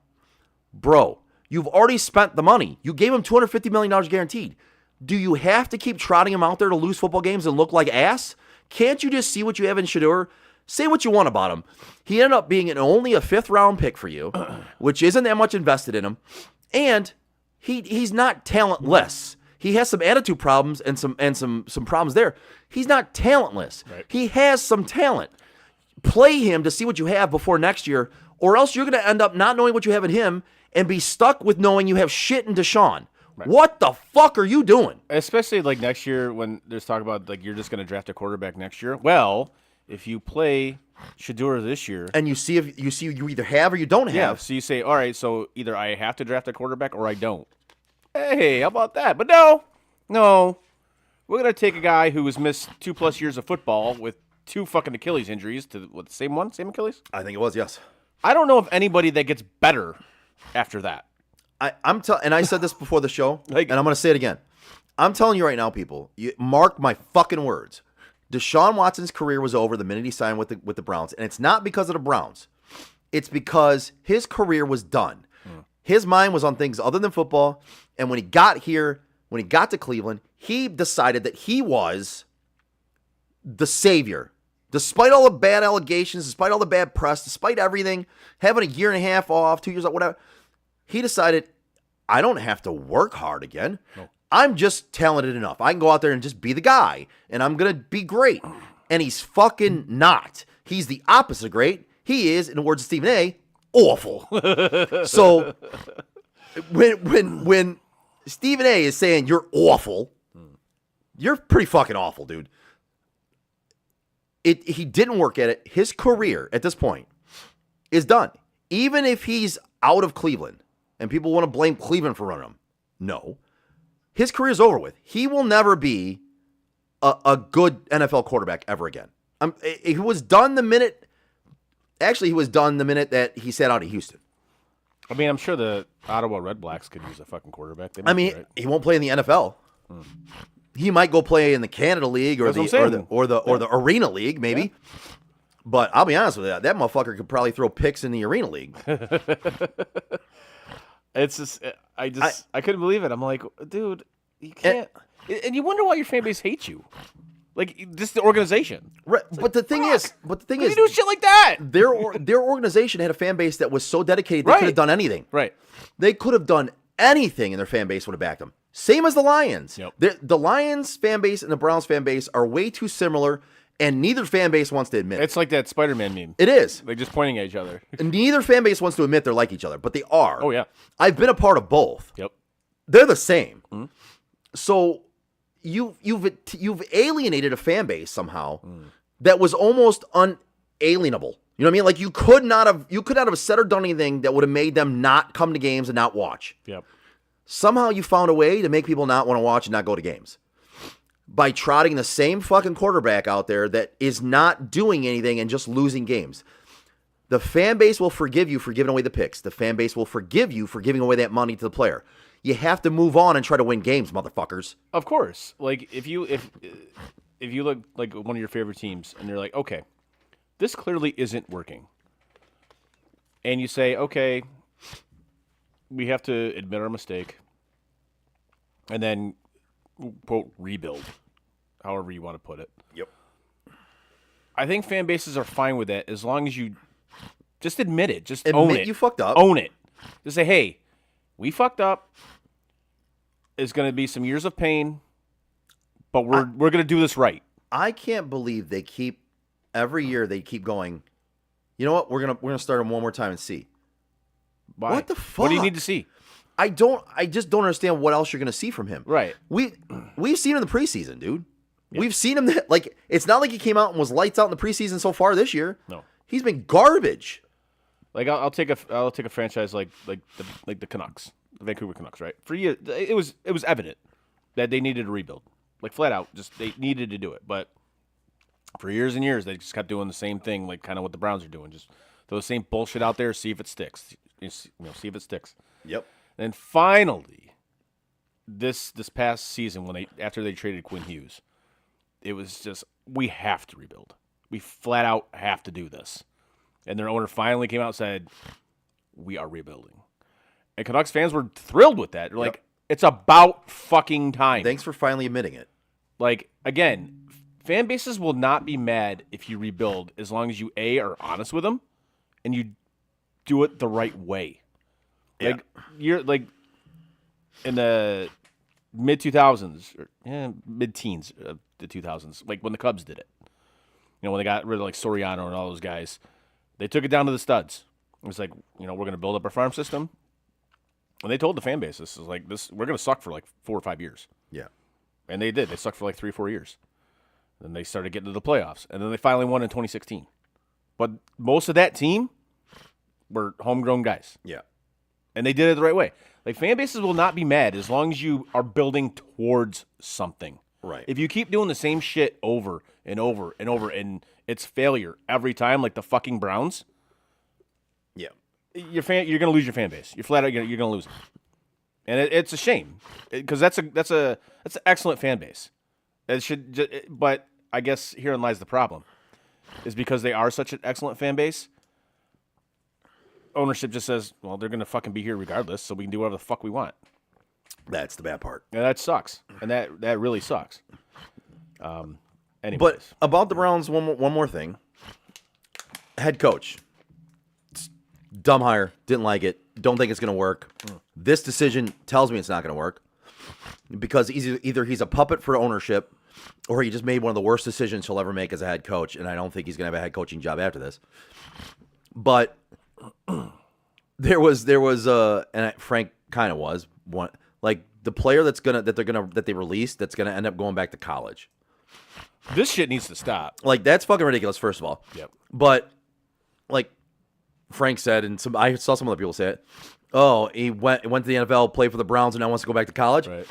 Bro, you've already spent the money. You gave him $250 million guaranteed. Do you have to keep trotting him out there to lose football games and look like ass? Can't you just see what you have in Shedeur? Say what you want about him. He ended up being only a 5th-round pick for you, which isn't that much invested in him. And he's not talentless. He has some attitude problems and some problems there. He's not talentless. Right. He has some talent. Play him to see what you have before next year, or else you're going to end up not knowing what you have in him and be stuck with knowing you have shit in Deshaun. Right. What the fuck are you doing? Especially like next year when there's talk about like you're just going to draft a quarterback next year. Well, if you play Shedeur this year, and you see you either have or you don't have. Yeah, so you say, all right, so either I have to draft a quarterback or I don't. Hey, how about that? But no, we're gonna take a guy who has missed 2+ years of football with 2 fucking Achilles injuries to the same Achilles. I think it was, yes. I don't know of anybody that gets better after that. And I said this before the show, Like- and I'm going to say it again. I'm telling you right now, people, mark my fucking words. Deshaun Watson's career was over the minute he signed with the Browns, and it's not because of the Browns. It's because his career was done. His mind was on things other than football, and when he got here, when he got to Cleveland, he decided that he was the savior. Despite all the bad allegations, despite all the bad press, despite everything, having a year and a half off, 2 years off, whatever, he decided, I don't have to work hard again. No. I'm just talented enough. I can go out there and just be the guy, and I'm going to be great. And he's fucking not. He's the opposite of great. He is, in the words of Stephen A., awful. So when Stephen A. is saying you're awful, you're pretty fucking awful, dude. He didn't work at it. His career at this point is done. Even if he's out of Cleveland and people want to blame Cleveland for running him, no. His career is over with. He will never be a good NFL quarterback ever again. He was done the minute. Actually, he was done the minute that he sat out of Houston. I mean, I'm sure the Ottawa Red Blacks could use a fucking quarterback. I mean, he won't play in the NFL. He might go play in the Canada League or the Arena League, maybe. Yeah. But I'll be honest with you, that motherfucker could probably throw picks in the Arena League. It's just, I couldn't believe it. I'm like, dude, you can't. And you wonder why your fan base hates you. Like, just the organization. Right. But the thing is, you do shit like that. Their organization had a fan base that was so dedicated they could have done anything. Right. They could have done anything, and their fan base would have backed them. Same as the Lions. Yep. The Lions fan base and the Browns fan base are way too similar, and neither fan base wants to admit it. It's like that Spider-Man meme. It is. They're just pointing at each other. And neither fan base wants to admit they're like each other, but they are. Oh, yeah. I've been a part of both. Yep. They're the same. Mm-hmm. So you've alienated a fan base somehow that was almost unalienable. You know what I mean? Like you could not have said or done anything that would have made them not come to games and not watch. Yep. Somehow you found a way to make people not want to watch and not go to games. By trotting the same fucking quarterback out there that is not doing anything and just losing games. The fan base will forgive you for giving away the picks. The fan base will forgive you for giving away that money to the player. You have to move on and try to win games, motherfuckers. Of course. Like if you look like one of your favorite teams and you're like, okay, this clearly isn't working. And you say, okay, we have to admit our mistake. And then, quote, rebuild. However you want to put it. Yep. I think fan bases are fine with that as long as you just admit it. Just own it. You fucked up. Own it. Just say, hey, we fucked up. It's going to be some years of pain, but we're going to do this right. I can't believe they keep every year they keep going. You know what? We're gonna start him one more time and see. Why? What the fuck? What do you need to see? I just don't understand what else you're gonna see from him. Right. We've seen him in the preseason, dude. Yeah. We've seen him like it's not like he came out and was lights out in the preseason so far this year. No. He's been garbage. Like I'll take a franchise like the Canucks, the Vancouver Canucks, right? For years, it was evident that they needed to rebuild, like flat out, just they needed to do it. But for years and years, they just kept doing the same thing, like kind of what the Browns are doing, just throw the same bullshit out there, see if it sticks. See if it sticks. Yep. And finally, this past season, after they traded Quinn Hughes, it was just we have to rebuild. We flat out have to do this. And their owner finally came out and said, we are rebuilding. And Canucks fans were thrilled with that. They're like, it's about fucking time. Thanks for finally admitting it. Like, again, fan bases will not be mad if you rebuild as long as you, A, are honest with them and you do it the right way. Yeah. Like, you're like in the mid-2000s, or mid-teens of the 2000s, like when the Cubs did it. You know, when they got rid of like Soriano and all those guys. They took it down to the studs. It was like, we're going to build up our farm system. And they told the fan base, this is like this. We're going to suck for like 4 or 5 years. Yeah. And they did. They sucked for like 3 or 4 years. Then they started getting to the playoffs. And then they finally won in 2016. But most of that team were homegrown guys. Yeah. And they did it the right way. Like, fan bases will not be mad as long as you are building towards something. Right. If you keep doing the same shit over and over and over and it's failure every time, like the fucking Browns. Yeah. you're going to lose your fan base. You're flat out you're going to lose it, and it's a shame because that's an excellent fan base. It should, but I guess herein lies the problem, is because they are such an excellent fan base. Ownership just says, well, they're going to fucking be here regardless, so we can do whatever the fuck we want. That's the bad part. And that sucks, and that really sucks. Anyways. But about the Browns, one more thing. Head coach. Dumb hire. Didn't like it. Don't think it's going to work. This decision tells me it's not going to work because either he's a puppet for ownership or he just made one of the worst decisions he'll ever make as a head coach, and I don't think he's going to have a head coaching job after this. But there was and Frank kind of was one, like the player that they released that's gonna end up going back to college. This shit needs to stop. Like, that's fucking ridiculous, first of all. Yep. But like Frank said, and I saw some other people say it. Oh, he went to the NFL, played for the Browns, and now wants to go back to college. Right.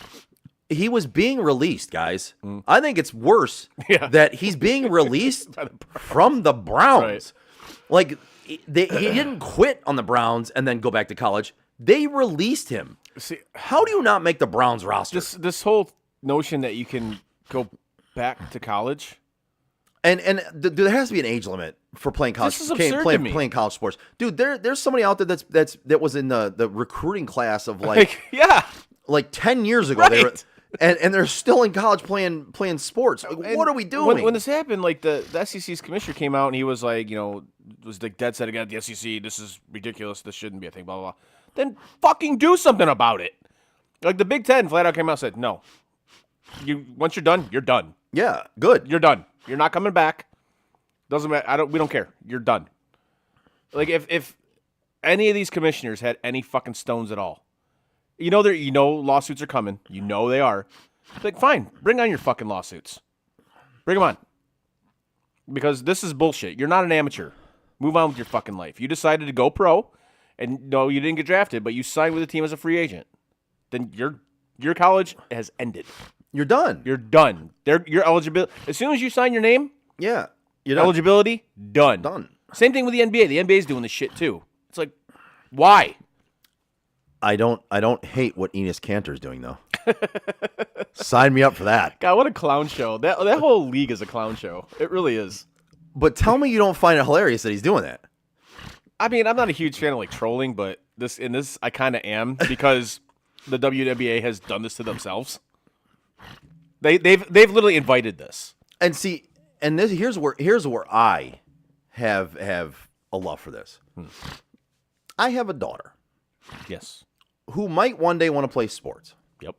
He was being released, guys. I think it's worse that he's being released from the Browns. Right. Like, he didn't quit on the Browns and then go back to college. They released him. See, how do you not make the Browns roster? This whole notion that you can go back to college, and there has to be an age limit for playing college. This is absurd to me. Playing college sports, dude. There's somebody out there that was in the recruiting class of like 10 years ago. Right. And they're still in college playing sports. Like, what are we doing? When this happened, like the SEC's commissioner came out and he was like, was like dead set against the SEC. This is ridiculous. This shouldn't be a thing. Blah blah blah. Then fucking do something about it. Like the Big Ten flat out came out and said, no. Once you're done, you're done. Yeah, good. You're done. You're not coming back. Doesn't matter. We don't care. You're done. Like if any of these commissioners had any fucking stones at all, lawsuits are coming. You know they are. Like, fine, bring on your fucking lawsuits. Bring them on. Because this is bullshit. You're not an amateur. Move on with your fucking life. You decided to go pro, and no, you didn't get drafted, but you signed with the team as a free agent. Then your college has ended. You're done. You're done. Your eligibility. As soon as you sign your name, you're done. Eligibility done. Done. Same thing with the NBA. The NBA's doing this shit too. It's like, why? I don't hate what Enes Kanter's doing though. Sign me up for that. God, what a clown show. That whole league is a clown show. It really is. But tell me you don't find it hilarious that he's doing that. I mean, I'm not a huge fan of like trolling, but this I kind of am because the WNBA has done this to themselves. They've literally invited this. And see, and this here's where I have a love for this. I have a daughter. Yes. Who might one day want to play sports. Yep.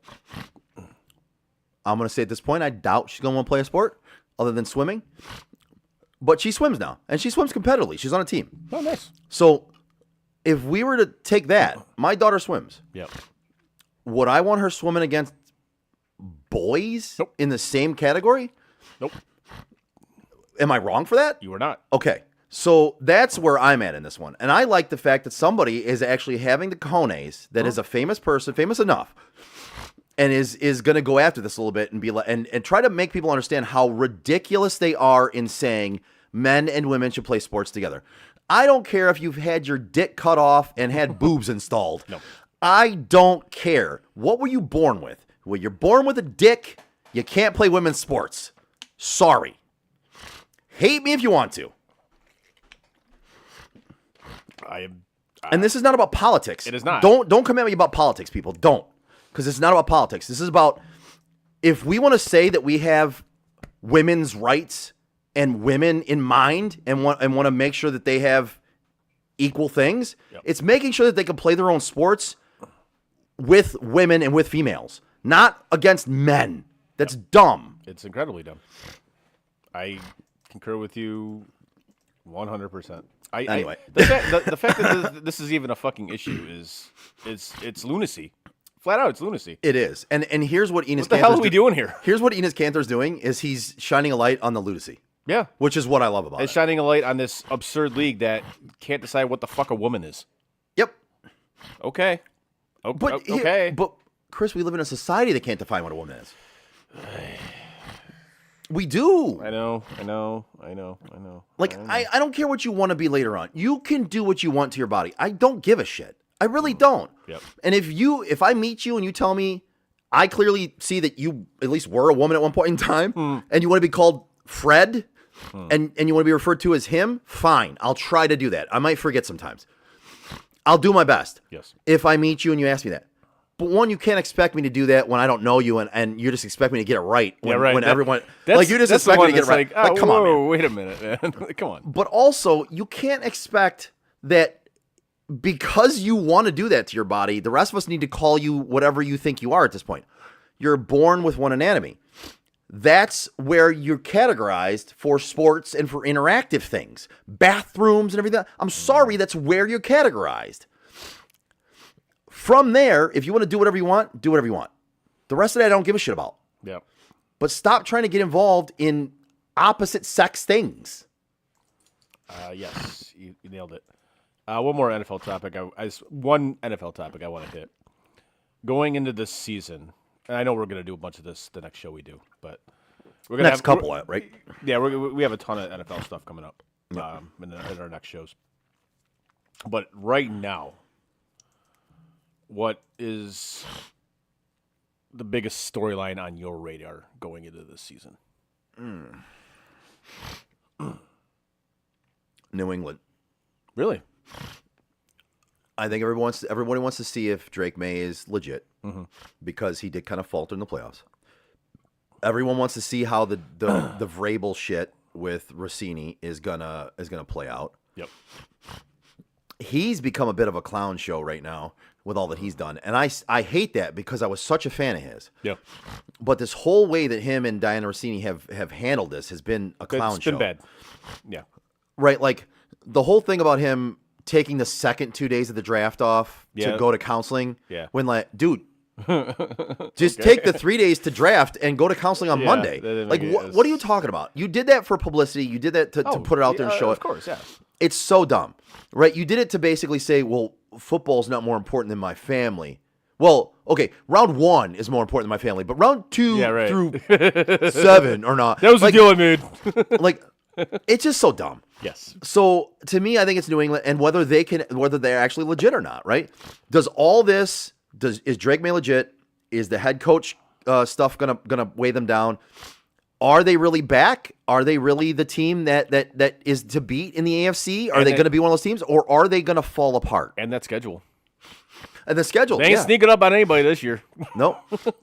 I'm going to say at this point, I doubt she's going to want to play a sport other than swimming. But she swims now, and she swims competitively. She's on a team. Oh, nice. So if we were to take that, my daughter swims. Yep. Would I want her swimming against boys in the same category? Nope. Am I wrong for that? You are not. Okay. So that's where I'm at in this one. And I like the fact that somebody is actually having the cojones that is a famous person, famous enough, and is going to go after this a little bit and be like, and try to make people understand how ridiculous they are in saying men and women should play sports together. I don't care if you've had your dick cut off and had boobs installed. No. I don't care. What were you born with? Well, you're born with a dick. You can't play women's sports. Sorry. Hate me if you want to. And this is not about politics. It is not. Don't come at me about politics, people. Don't. Because it's not about politics. This is about if we want to say that we have women's rights and women in mind and want to make sure that they have equal things, it's making sure that they can play their own sports with women and with females, not against men. That's dumb. It's incredibly dumb. I concur with you 100%. Anyway. The fact that this is even a fucking issue is it's lunacy. Flat out, it's lunacy. It is. And here's what Enes Kanter's What the hell are we doing here? Here's what Enes Kanter's doing is he's shining a light on the lunacy. Yeah. Which is what I love about It's it. shining a light on this absurd league that can't decide what the fuck a woman is. Yep. Okay. But okay. But Chris, we live in a society that can't define what a woman is. We do. I know. Like, I don't care what you want to be later on. You can do what you want to your body. I don't give a shit. I really don't. Yep. And if I meet you and you tell me, I clearly see that you at least were a woman at one point in time, and you want to be called Fred, and you want to be referred to as him, fine. I'll try to do that. I might forget sometimes. I'll do my best. Yes. If I meet you and you ask me that. But one, you can't expect me to do that when I don't know you, and you just expect me to get it right. When everyone, like, you just expect me to get it right. Like, come on, man. Wait a minute, man. Come on. But also, you can't expect that because you want to do that to your body, the rest of us need to call you whatever you think you are at this point. You're born with one anatomy. That's where you're categorized for sports and for interactive things, bathrooms and everything. I'm sorry, that's where you're categorized. From there, if you want to do whatever you want, do whatever you want. The rest of that I don't give a shit about. Yeah. But stop trying to get involved in opposite sex things. Yes, you nailed it. One more NFL topic. One NFL topic I want to hit. Going into this season, and I know we're going to do a bunch of this the next show we do, but we're going to have couple, right? Yeah, we have a ton of NFL stuff coming up in our next shows. But right now, what is the biggest storyline on your radar going into this season? New England. Really? I think everybody wants to see if Drake May is legit because he did kind of falter in the playoffs. Everyone wants to see how the Vrabel shit with Rossini is gonna play out. Yep. He's become a bit of a clown show right now with all that he's done, and I hate that because I was such a fan of his. Yep. But this whole way that him and Diana Rossini have handled this has been a clown show. It's been bad. Yeah. Right, like the whole thing about him taking the second 2 days of the draft off to go to counseling. Yeah. When, like, dude, just take the 3 days to draft and go to counseling on Monday. Like, what are you talking about? You did that for publicity. You did that to put it out there and show it. Of course, yeah. It's so dumb, right? You did it to basically say, well, football's not more important than my family. Well, okay, round 1 is more important than my family, but round 2 through 7 or not. That was the deal I made. Like, it's just so dumb. Yes. So to me, I think it's New England, and whether they're actually legit or not, right? Is Drake May legit? Is the head coach stuff gonna weigh them down? Are they really back? Are they really the team that is to beat in the AFC? Are they going to be one of those teams, or are they going to fall apart? And that schedule. And the schedule. They ain't sneaking up on anybody this year. No.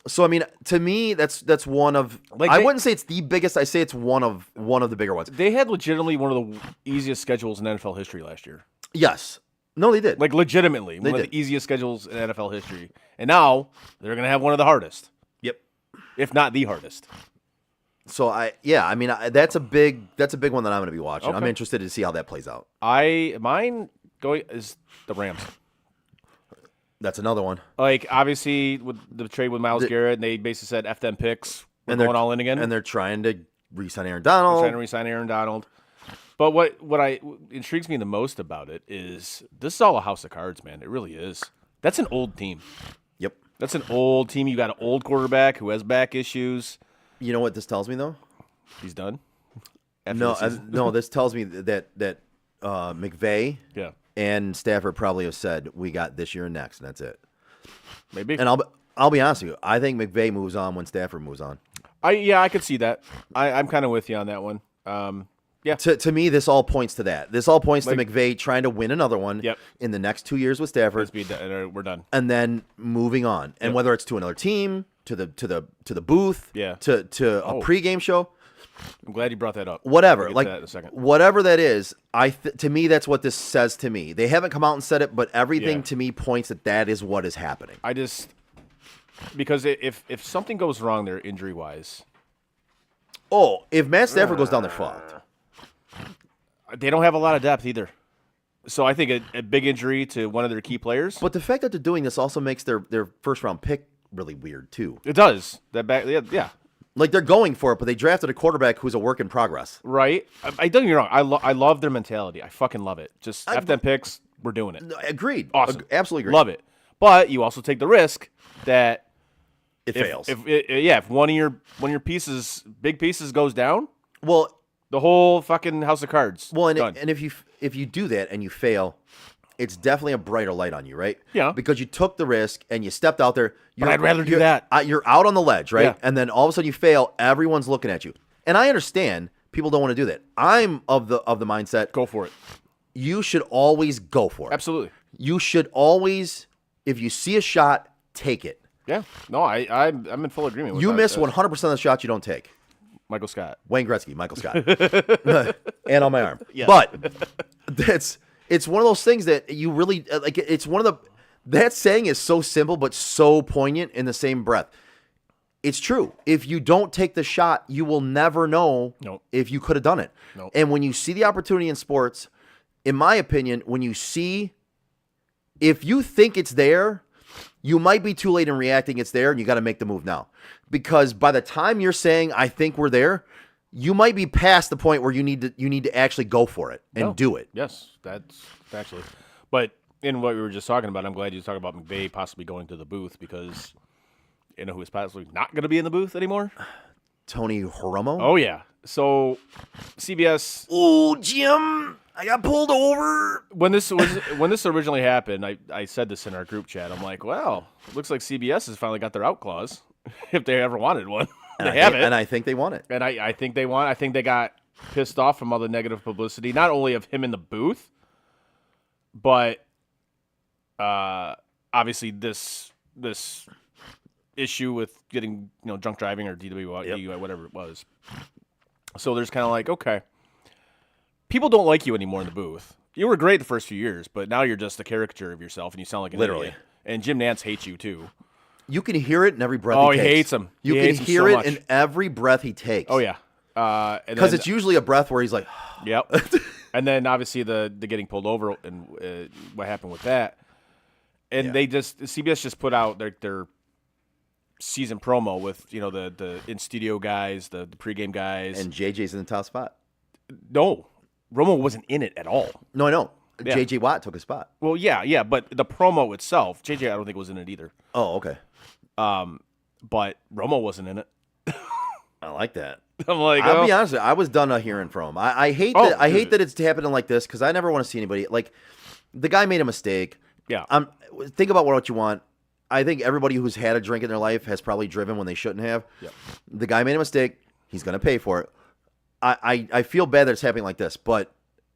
So I mean, to me, that's one of. I wouldn't say it's the biggest. I say it's one of the bigger ones. They had legitimately one of the easiest schedules in NFL history last year. Yes. No, they did. Like legitimately, one of the easiest schedules in NFL history. And now they're going to have one of the hardest. Yep. If not the hardest. So that's a big one that I'm going to be watching. Okay. I'm interested to see how that plays out. Mine is the Rams. That's another one. Like, obviously, with the trade with Myles Garrett, they basically said, F them picks. We're going all in again. And they're trying to re-sign Aaron Donald. But what intrigues me the most about it is this is all a house of cards, man. It really is. That's an old team. Yep. That's an old team. You got an old quarterback who has back issues. You know what this tells me, though? He's done? No, this tells me that McVay and Stafford probably have said, we got this year and next, and that's it. Maybe. And I'll be honest with you. I think McVay moves on when Stafford moves on. I could see that. I'm kind of with you on that one. Yeah. To me, this all points to that. This all points to McVay trying to win another one in the next 2 years with Stafford. We're done. And then moving on. And whether it's to another team, to the booth, to a pregame show. I'm glad you brought that up. Whatever, like that in a second. Whatever that is, to me that's what this says to me. They haven't come out and said it, but everything to me points that is what is happening. Because if something goes wrong there injury wise. Oh, if Matt Stafford goes down, they're fucked. They don't have a lot of depth either. So I think a big injury to one of their key players. But the fact that they're doing this also makes their first round pick really weird too. It does. Yeah. Like they're going for it, but they drafted a quarterback who's a work in progress. Right. I don't get me wrong. I love their mentality. I fucking love it. Just F them picks. We're doing it. Agreed. Awesome. Absolutely agreed. Love it. But you also take the risk that It fails. If one of your pieces, big pieces, goes down, Well, the whole fucking house of cards. well, done. and if you do that and you fail, it's definitely a brighter light on you, right? Yeah. Because you took the risk and you stepped out there. I'd rather do that. You're out on the ledge, right? Yeah. And then all of a sudden you fail. Everyone's looking at you, and I understand people don't want to do that. I'm of the mindset. Go for it. You should always go for it. Absolutely. You should always, if you see a shot, take it. Yeah. No, I'm in full agreement with You that. miss 100% of the shots you don't take. Michael Scott. Wayne Gretzky, Michael Scott, and on my arm. Yeah. But it's one of those things that you really like. It's one of the that saying is so simple but so poignant in the same breath. It's true. If you don't take the shot, you will never know if you could have done it. Nope. And when you see the opportunity in sports, in my opinion, if you think it's there, you might be too late in reacting it's there, and you got to make the move now. Because by the time you're saying, I think we're there, you might be past the point where you need to actually go for it and do it. Yes, that's actually. But in what we were just talking about, I'm glad you talking about McVay possibly going to the booth, because you know who is possibly not going to be in the booth anymore? Tony Romo? Oh, yeah. So CBS. Oh, Jim, I got pulled over. When this originally happened, I said this in our group chat. I'm like, well, it looks like CBS has finally got their out clause, if they ever wanted one. They have it. And I think they want it. And I think they want. I think they got pissed off from all the negative publicity, not only of him in the booth, but obviously this issue with getting drunk driving or DUI, whatever it was. So there's kind of like, okay, people don't like you anymore in the booth. You were great the first few years, but now you're just a caricature of yourself, and you sound like an Literally. idiot. And Jim Nantz hates you too. You can hear it in every breath Oh, he he takes. hates him. You He can hates him hear so it much. in every breath he takes. Oh yeah, because it's usually a breath where he's like, yep. And then obviously the getting pulled over and what happened with that. And CBS just put out their season promo with the in studio guys, the pregame guys, and JJ's in the top spot. No, Romo wasn't in it at all. No, I know. Yeah. JJ Watt took his spot. Well, yeah, but the promo itself, JJ I don't think was in it either. Oh, okay. But Romo wasn't in it. I like that. I'm like, I'll be honest with you, I was done hearing from him. I hate that. I hate that it's happening like this, because I never want to see anybody like the guy made a mistake. Yeah. Think about what you want. I think everybody who's had a drink in their life has probably driven when they shouldn't have. Yep. The guy made a mistake. He's going to pay for it. I feel bad that it's happening like this, but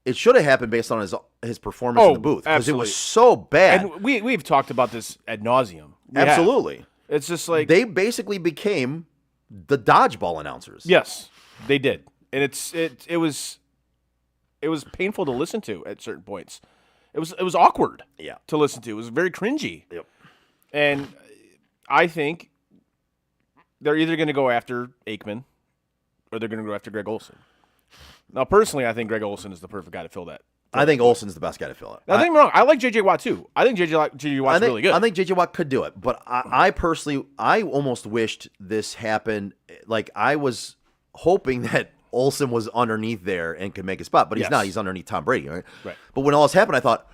it should have happened based on his performance in the booth, because it was so bad. And we've talked about this ad nauseum. Absolutely. It's just like they basically became the dodgeball announcers. Yes, they did, and it was painful to listen to at certain points. It was awkward. Yeah. To listen to. It was very cringy. Yep. And I think they're either going to go after Aikman or they're going to go after Greg Olson. Now, personally, I think Greg Olson is the perfect guy to fill that. I think Olson's the best guy to fill it. Now, don't get me wrong. I like J.J. Watt, too. I think J.J. Watt's really good. I think J.J. Watt could do it, but I personally, I almost wished this happened. Like, I was hoping that Olson was underneath there and could make a spot, but he's not. He's underneath Tom Brady, right? Right. But when all this happened, I thought,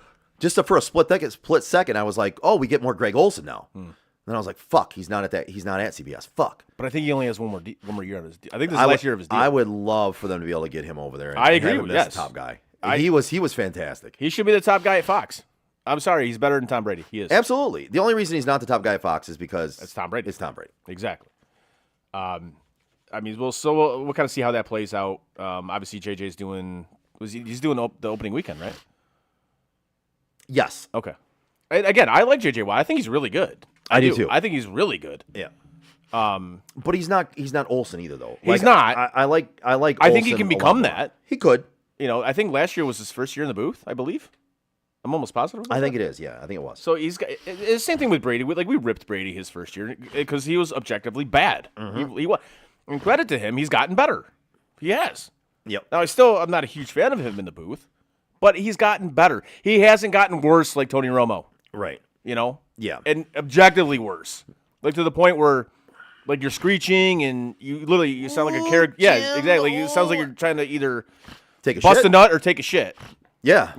for a split second, I was like, oh, we get more Greg Olson now. Then I was like, fuck, he's not at CBS. Fuck. But I think he only has one more year on his deal. I think this is the last year of his deal. I would love for them to be able to get him over there. And I agree have him with as yes. the top guy. He was fantastic. He should be the top guy at Fox. I'm sorry, he's better than Tom Brady. He is. Absolutely. The only reason he's not the top guy at Fox is because it's Tom Brady. It's Tom Brady. Exactly. I mean, we'll kind of see how that plays out. Obviously, JJ's doing he's doing the opening weekend, right? Yes. Okay. And again, I like JJ Watt. I think he's really good. I do too. I think he's really good. Yeah. But he's not Olsen either, though. He's not. I like. I think he Olsen can a become lot more. that. He could. I think last year was his first year in the booth. I believe. I'm almost positive. I think it is. Yeah, I think it was. So he's got it's the same thing with Brady. We ripped Brady his first year because he was objectively bad. He was. And credit to him, he's gotten better. He has. Yep. Now I'm not a huge fan of him in the booth, but he's gotten better. He hasn't gotten worse like Tony Romo. Right. Yeah. And objectively worse, like to the point where, like, you're screeching and you sound like a character. Yeah, exactly. It sounds like you're trying to either take a bust shit. a nut or take a shit. Yeah.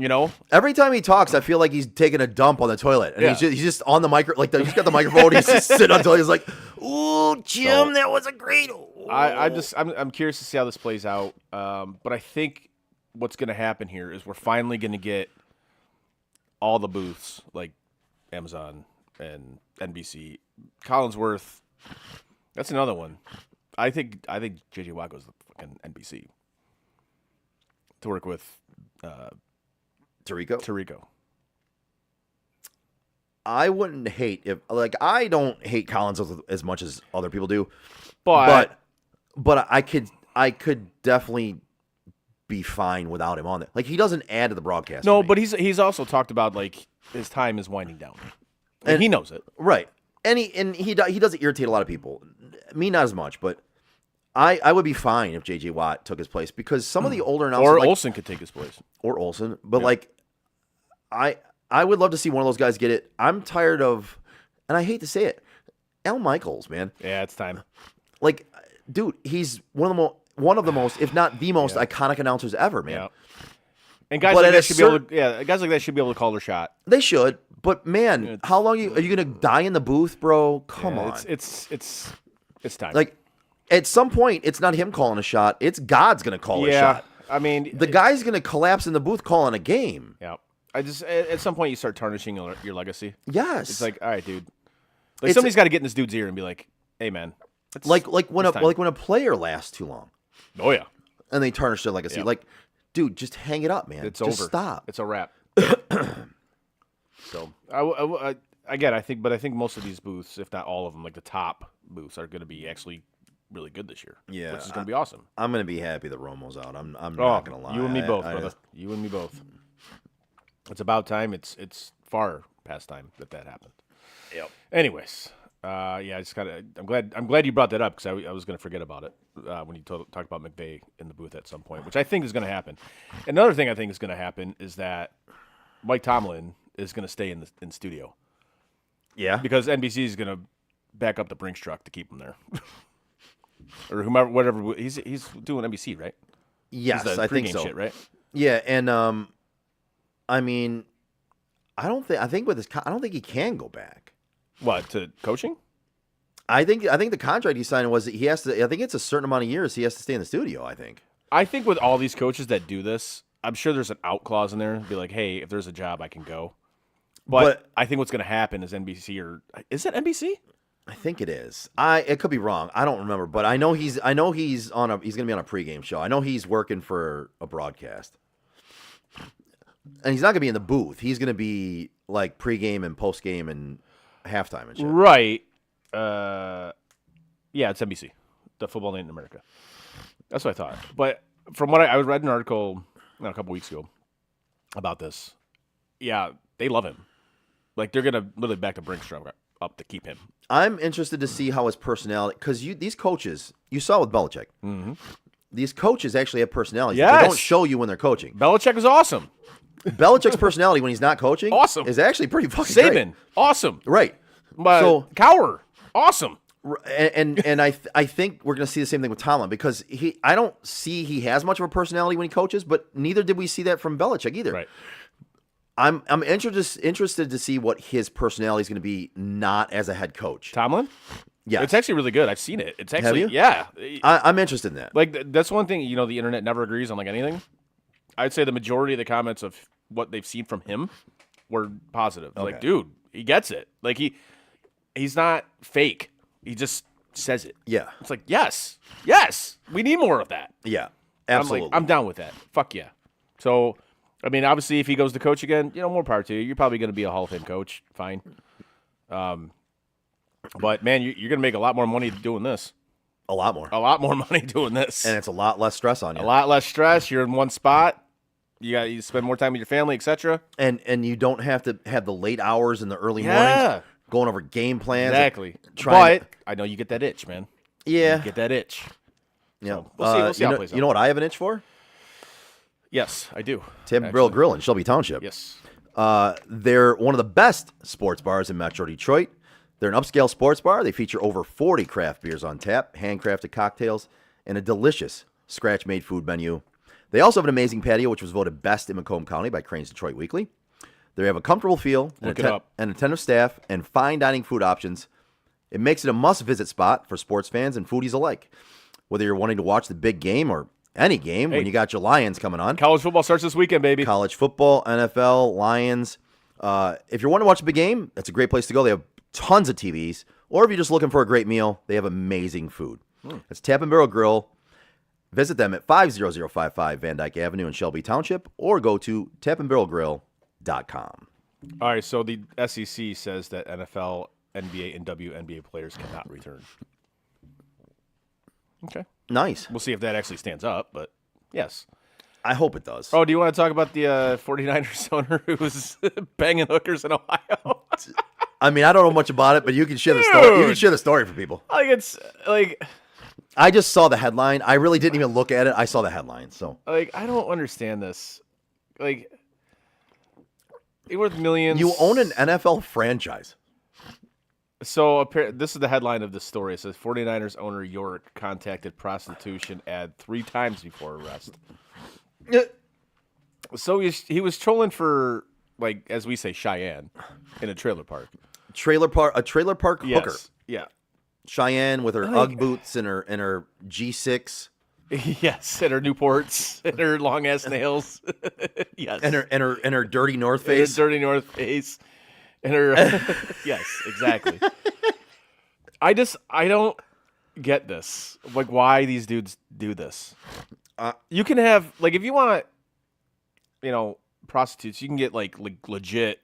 Every time he talks, I feel like he's taking a dump on the toilet, and Yeah. he's just on the micro. Like he's got the microphone. He's just sitting on the toilet. He's like, Ooh, Jim, that was a great. I'm curious to see how this plays out. But I think what's going to happen here is we're finally going to get all the booths like Amazon and NBC, Collinsworth. That's another one. I think JJ Watt goes to fucking NBC to work with Tirico. I wouldn't hate if I don't hate Collins as much as other people do, but I could definitely be fine without him on there. Like, he doesn't add to the broadcast. No, but he's also talked about like his time is winding down, and he knows it, right? And he does irritate a lot of people. Me, not as much, but I would be fine if JJ Watt took his place, because some of the older announcers, or Olsen could take his place, but I would love to see one of those guys get it. I'm tired of, and I hate to say it, Al Michaels, man. Yeah, it's time. Like, dude, he's one of the most, if not the most iconic announcers ever, man. Yeah. And guys like that should be able to, guys like that should be able to call their shot. They should, but man, how long are you gonna die in the booth, bro? Come on. It's time. Like, at some point, it's not him calling a shot. It's God's gonna call a shot. I mean, the guy's gonna collapse in the booth calling a game. Yeah. I just at some point you start tarnishing your legacy. Yes. It's like, all right, dude. Like, somebody's got to get in this dude's ear and be like, "Hey, man." Like when a player lasts too long. Oh yeah. And they tarnish their legacy. Yeah. Like, dude, just hang it up, man. It's just over. Stop. It's a wrap. So I think most of these booths, if not all of them, like the top booths, are going to be actually really good this year. Yeah, which is going to be awesome. I'm going to be happy that Romo's out. I'm not going to lie. You and me both, brother. You and me both. It's about time. It's far past time that happened. Yep. Anyways, I just I'm glad you brought that up, because I was going to forget about it when you talked about McVay in the booth at some point, which I think is going to happen. Another thing I think is going to happen is that Mike Tomlin is going to stay in studio. Yeah. Because NBC is going to back up the Brinks truck to keep him there, or whatever. He's doing NBC, right? Yes, I think so. Shit, right? Yeah, and I mean, I don't think he can go back. What, to coaching? I think the contract he signed was that he has to. I think it's a certain amount of years he has to stay in the studio. I think with all these coaches that do this, I'm sure there's an out clause in there. Be like, hey, if there's a job, I can go. But I think what's going to happen is NBC, or is it NBC? I think it is. It could be wrong. I don't remember, but I know he's going to be on a pregame show. I know he's working for a broadcast. And he's not going to be in the booth. He's going to be like pregame and postgame and halftime and shit. Right. Yeah, it's NBC, the Football Night in America. That's what I thought. But from what I read an article a couple weeks ago about this. Yeah, they love him. Like, they're going to literally back the Brinks truck up to keep him. I'm interested to see how his personality, because these coaches, you saw with Belichick. Mm-hmm. These coaches actually have personalities. Yes. They don't show you when they're coaching. Belichick is awesome. Belichick's personality when he's not coaching is actually pretty fucking Saban, great. Awesome. Right. So Cowher, awesome. And I think we're going to see the same thing with Tomlin, because I don't see he has much of a personality when he coaches, but neither did we see that from Belichick either. Right. I'm interested to see what his personality is going to be not as a head coach. Tomlin? Yeah. It's actually really good. I've seen it. It's actually, Have you? Yeah. I'm interested in that. Like, that's one thing, the internet never agrees on, like, anything. I'd say the majority of the comments of what they've seen from him were positive. Okay. Like, dude, he gets it. Like, he's not fake. He just says it. Yeah. It's like, yes, we need more of that. Yeah, absolutely. I'm down with that. Fuck yeah. So, I mean, obviously, if he goes to coach again, more power to you. You're probably going to be a Hall of Fame coach. Fine. But, man, you're going to make a lot more money doing this. A lot more. A lot more money doing this. And it's a lot less stress on you. A lot less stress. You're in one spot. You spend more time with your family, etc. And you don't have to have the late hours in the early mornings going over game plans. Exactly. But I know you get that itch, man. Yeah. You get that itch. Yeah. So we'll see how it plays out. You know what I have an itch for? Yes, I do. Tampa Brill Grill in Shelby Township. Yes. They're one of the best sports bars in Metro Detroit. They're an upscale sports bar. They feature over 40 craft beers on tap, handcrafted cocktails, and a delicious scratch-made food menu. They also have an amazing patio, which was voted best in Macomb County by Crane's Detroit Weekly. They have a comfortable feel, an attentive staff, and fine dining food options It makes it a must-visit spot for sports fans and foodies alike. Whether you're wanting to watch the big game or any game when you got your Lions coming on. College football starts this weekend, baby. College football, NFL, Lions. If you're wanting to watch a big game, that's a great place to go. They have tons of TVs. Or if you're just looking for a great meal, they have amazing food. It's Tap and Barrel Grill. Visit them at 50055 Van Dyke Avenue in Shelby Township or go to tapandbarrelgrill.com. All right, so the SEC says that NFL, NBA, and WNBA players cannot return. Okay. Nice. We'll see if that actually stands up, but yes. I hope it does. Oh, do you want to talk about the 49ers owner who was banging hookers in Ohio? I mean, I don't know much about it, but you can share the story. You can share the story for people. Like, it's like... I just saw the headline. I really didn't even look at it. I saw the headline, so. Like, I don't understand this. Like, it worth millions. You own an NFL franchise. So this is the headline of the story. It says 49ers owner York contacted prostitution ad 3 times before arrest. So he was trolling for, like, as we say, Cheyenne in a trailer park. A trailer park hooker. Yes. Yeah. Cheyenne with her Ugg boots and her G6. Yes, and her Newports and her long ass nails. Yes. And her dirty North Face. And her dirty North Face. And her yes, exactly. I don't get this. Like, why these dudes do this. You can have, like, if you want, prostitutes, you can get like legit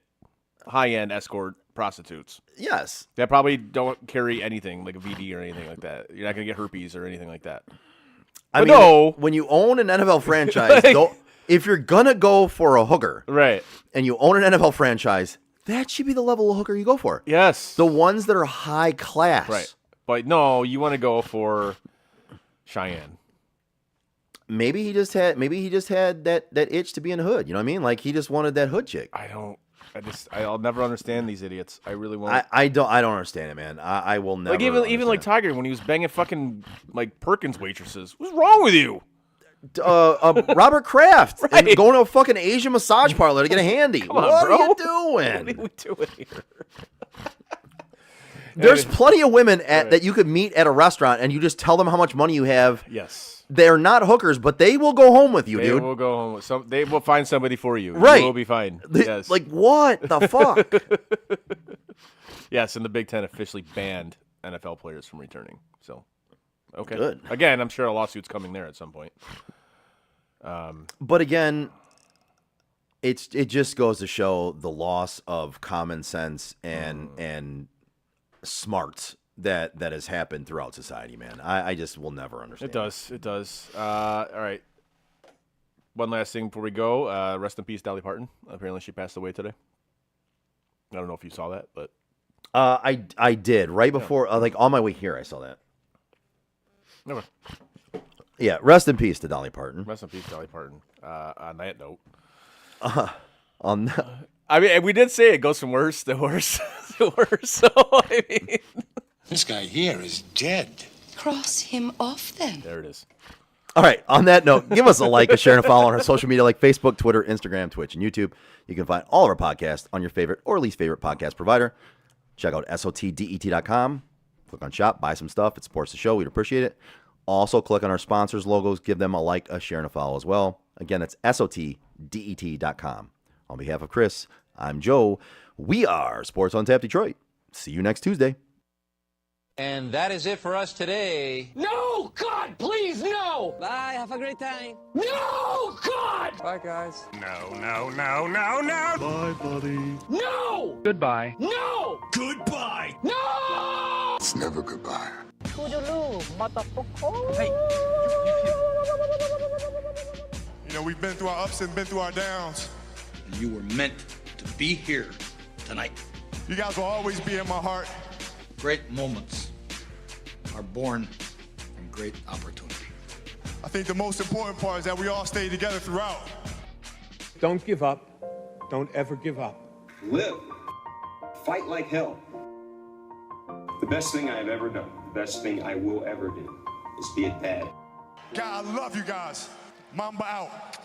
high-end escort prostitutes. Yes. That probably don't carry anything like a VD or anything like that. You're not going to get herpes or anything like that. I mean, when you own an NFL franchise, if you're going to go for a hooker, right, and you own an NFL franchise, that should be the level of hooker you go for. Yes. The ones that are high class. Right. But no, you want to go for Cheyenne. Maybe he just had that itch to be in the hood. You know what I mean? Like, he just wanted that hood chick. I'll never understand these idiots. I really won't. I don't understand it, man. I will never. Like, even like Tiger, when he was banging fucking like Perkins waitresses. What's wrong with you? Robert Kraft Right. and going to a fucking Asian massage parlor to get a handy. Come on, what bro. are you doing? What are we doing here? There's plenty of women that you could meet at a restaurant and you just tell them how much money you have. Yes. They're not hookers, but they will go home with you, They dude. will go home with they will find somebody for you. Right. You will be fine. Yes. Like, what the fuck? Yes, and the Big Ten officially banned NFL players from returning. So, okay. Good. Again, I'm sure a lawsuit's coming there at some point. But again, it just goes to show the loss of common sense and smarts that has happened throughout society, man. I just will never understand. It does. All right. One last thing before we go. Rest in peace, Dolly Parton. Apparently she passed away today. I don't know if you saw that, but I did right before, like on my way here, I saw that. never. Yeah, rest in peace to Dolly Parton. Rest in peace, Dolly Parton. On that note, I mean, we did say it goes from worse to worse to worse. So I mean, this guy here is dead. Cross him off then. There it is. All right, on that note, give us a like, a share, and a follow on our social media like Facebook, Twitter, Instagram, Twitch, and YouTube. You can find all of our podcasts on your favorite or least favorite podcast provider. Check out SOTDET.com. Click on shop, buy some stuff. It supports the show. We'd appreciate it. Also, click on our sponsors' logos. Give them a like, a share, and a follow as well. Again, that's SOTDET.com. On behalf of Chris, I'm Joe. We are Sports on Tap Detroit. See you next Tuesday. And that is it for us today. No! God, please, no! Bye. Have a great time. No! God! Bye, guys. No, no, no, no, no. Bye, buddy. No! Goodbye. No! Goodbye. No! It's never goodbye. You know, we've been through our ups and been through our downs. You were meant to be here tonight. You guys will always be in my heart. Great moments are born from great opportunity. I think the most important part is that we all stay together throughout. Don't give up. Don't ever give up. Live. Fight like hell. The best thing I have ever done, the best thing I will ever do, is be a dad. God, I love you guys. Mamba out.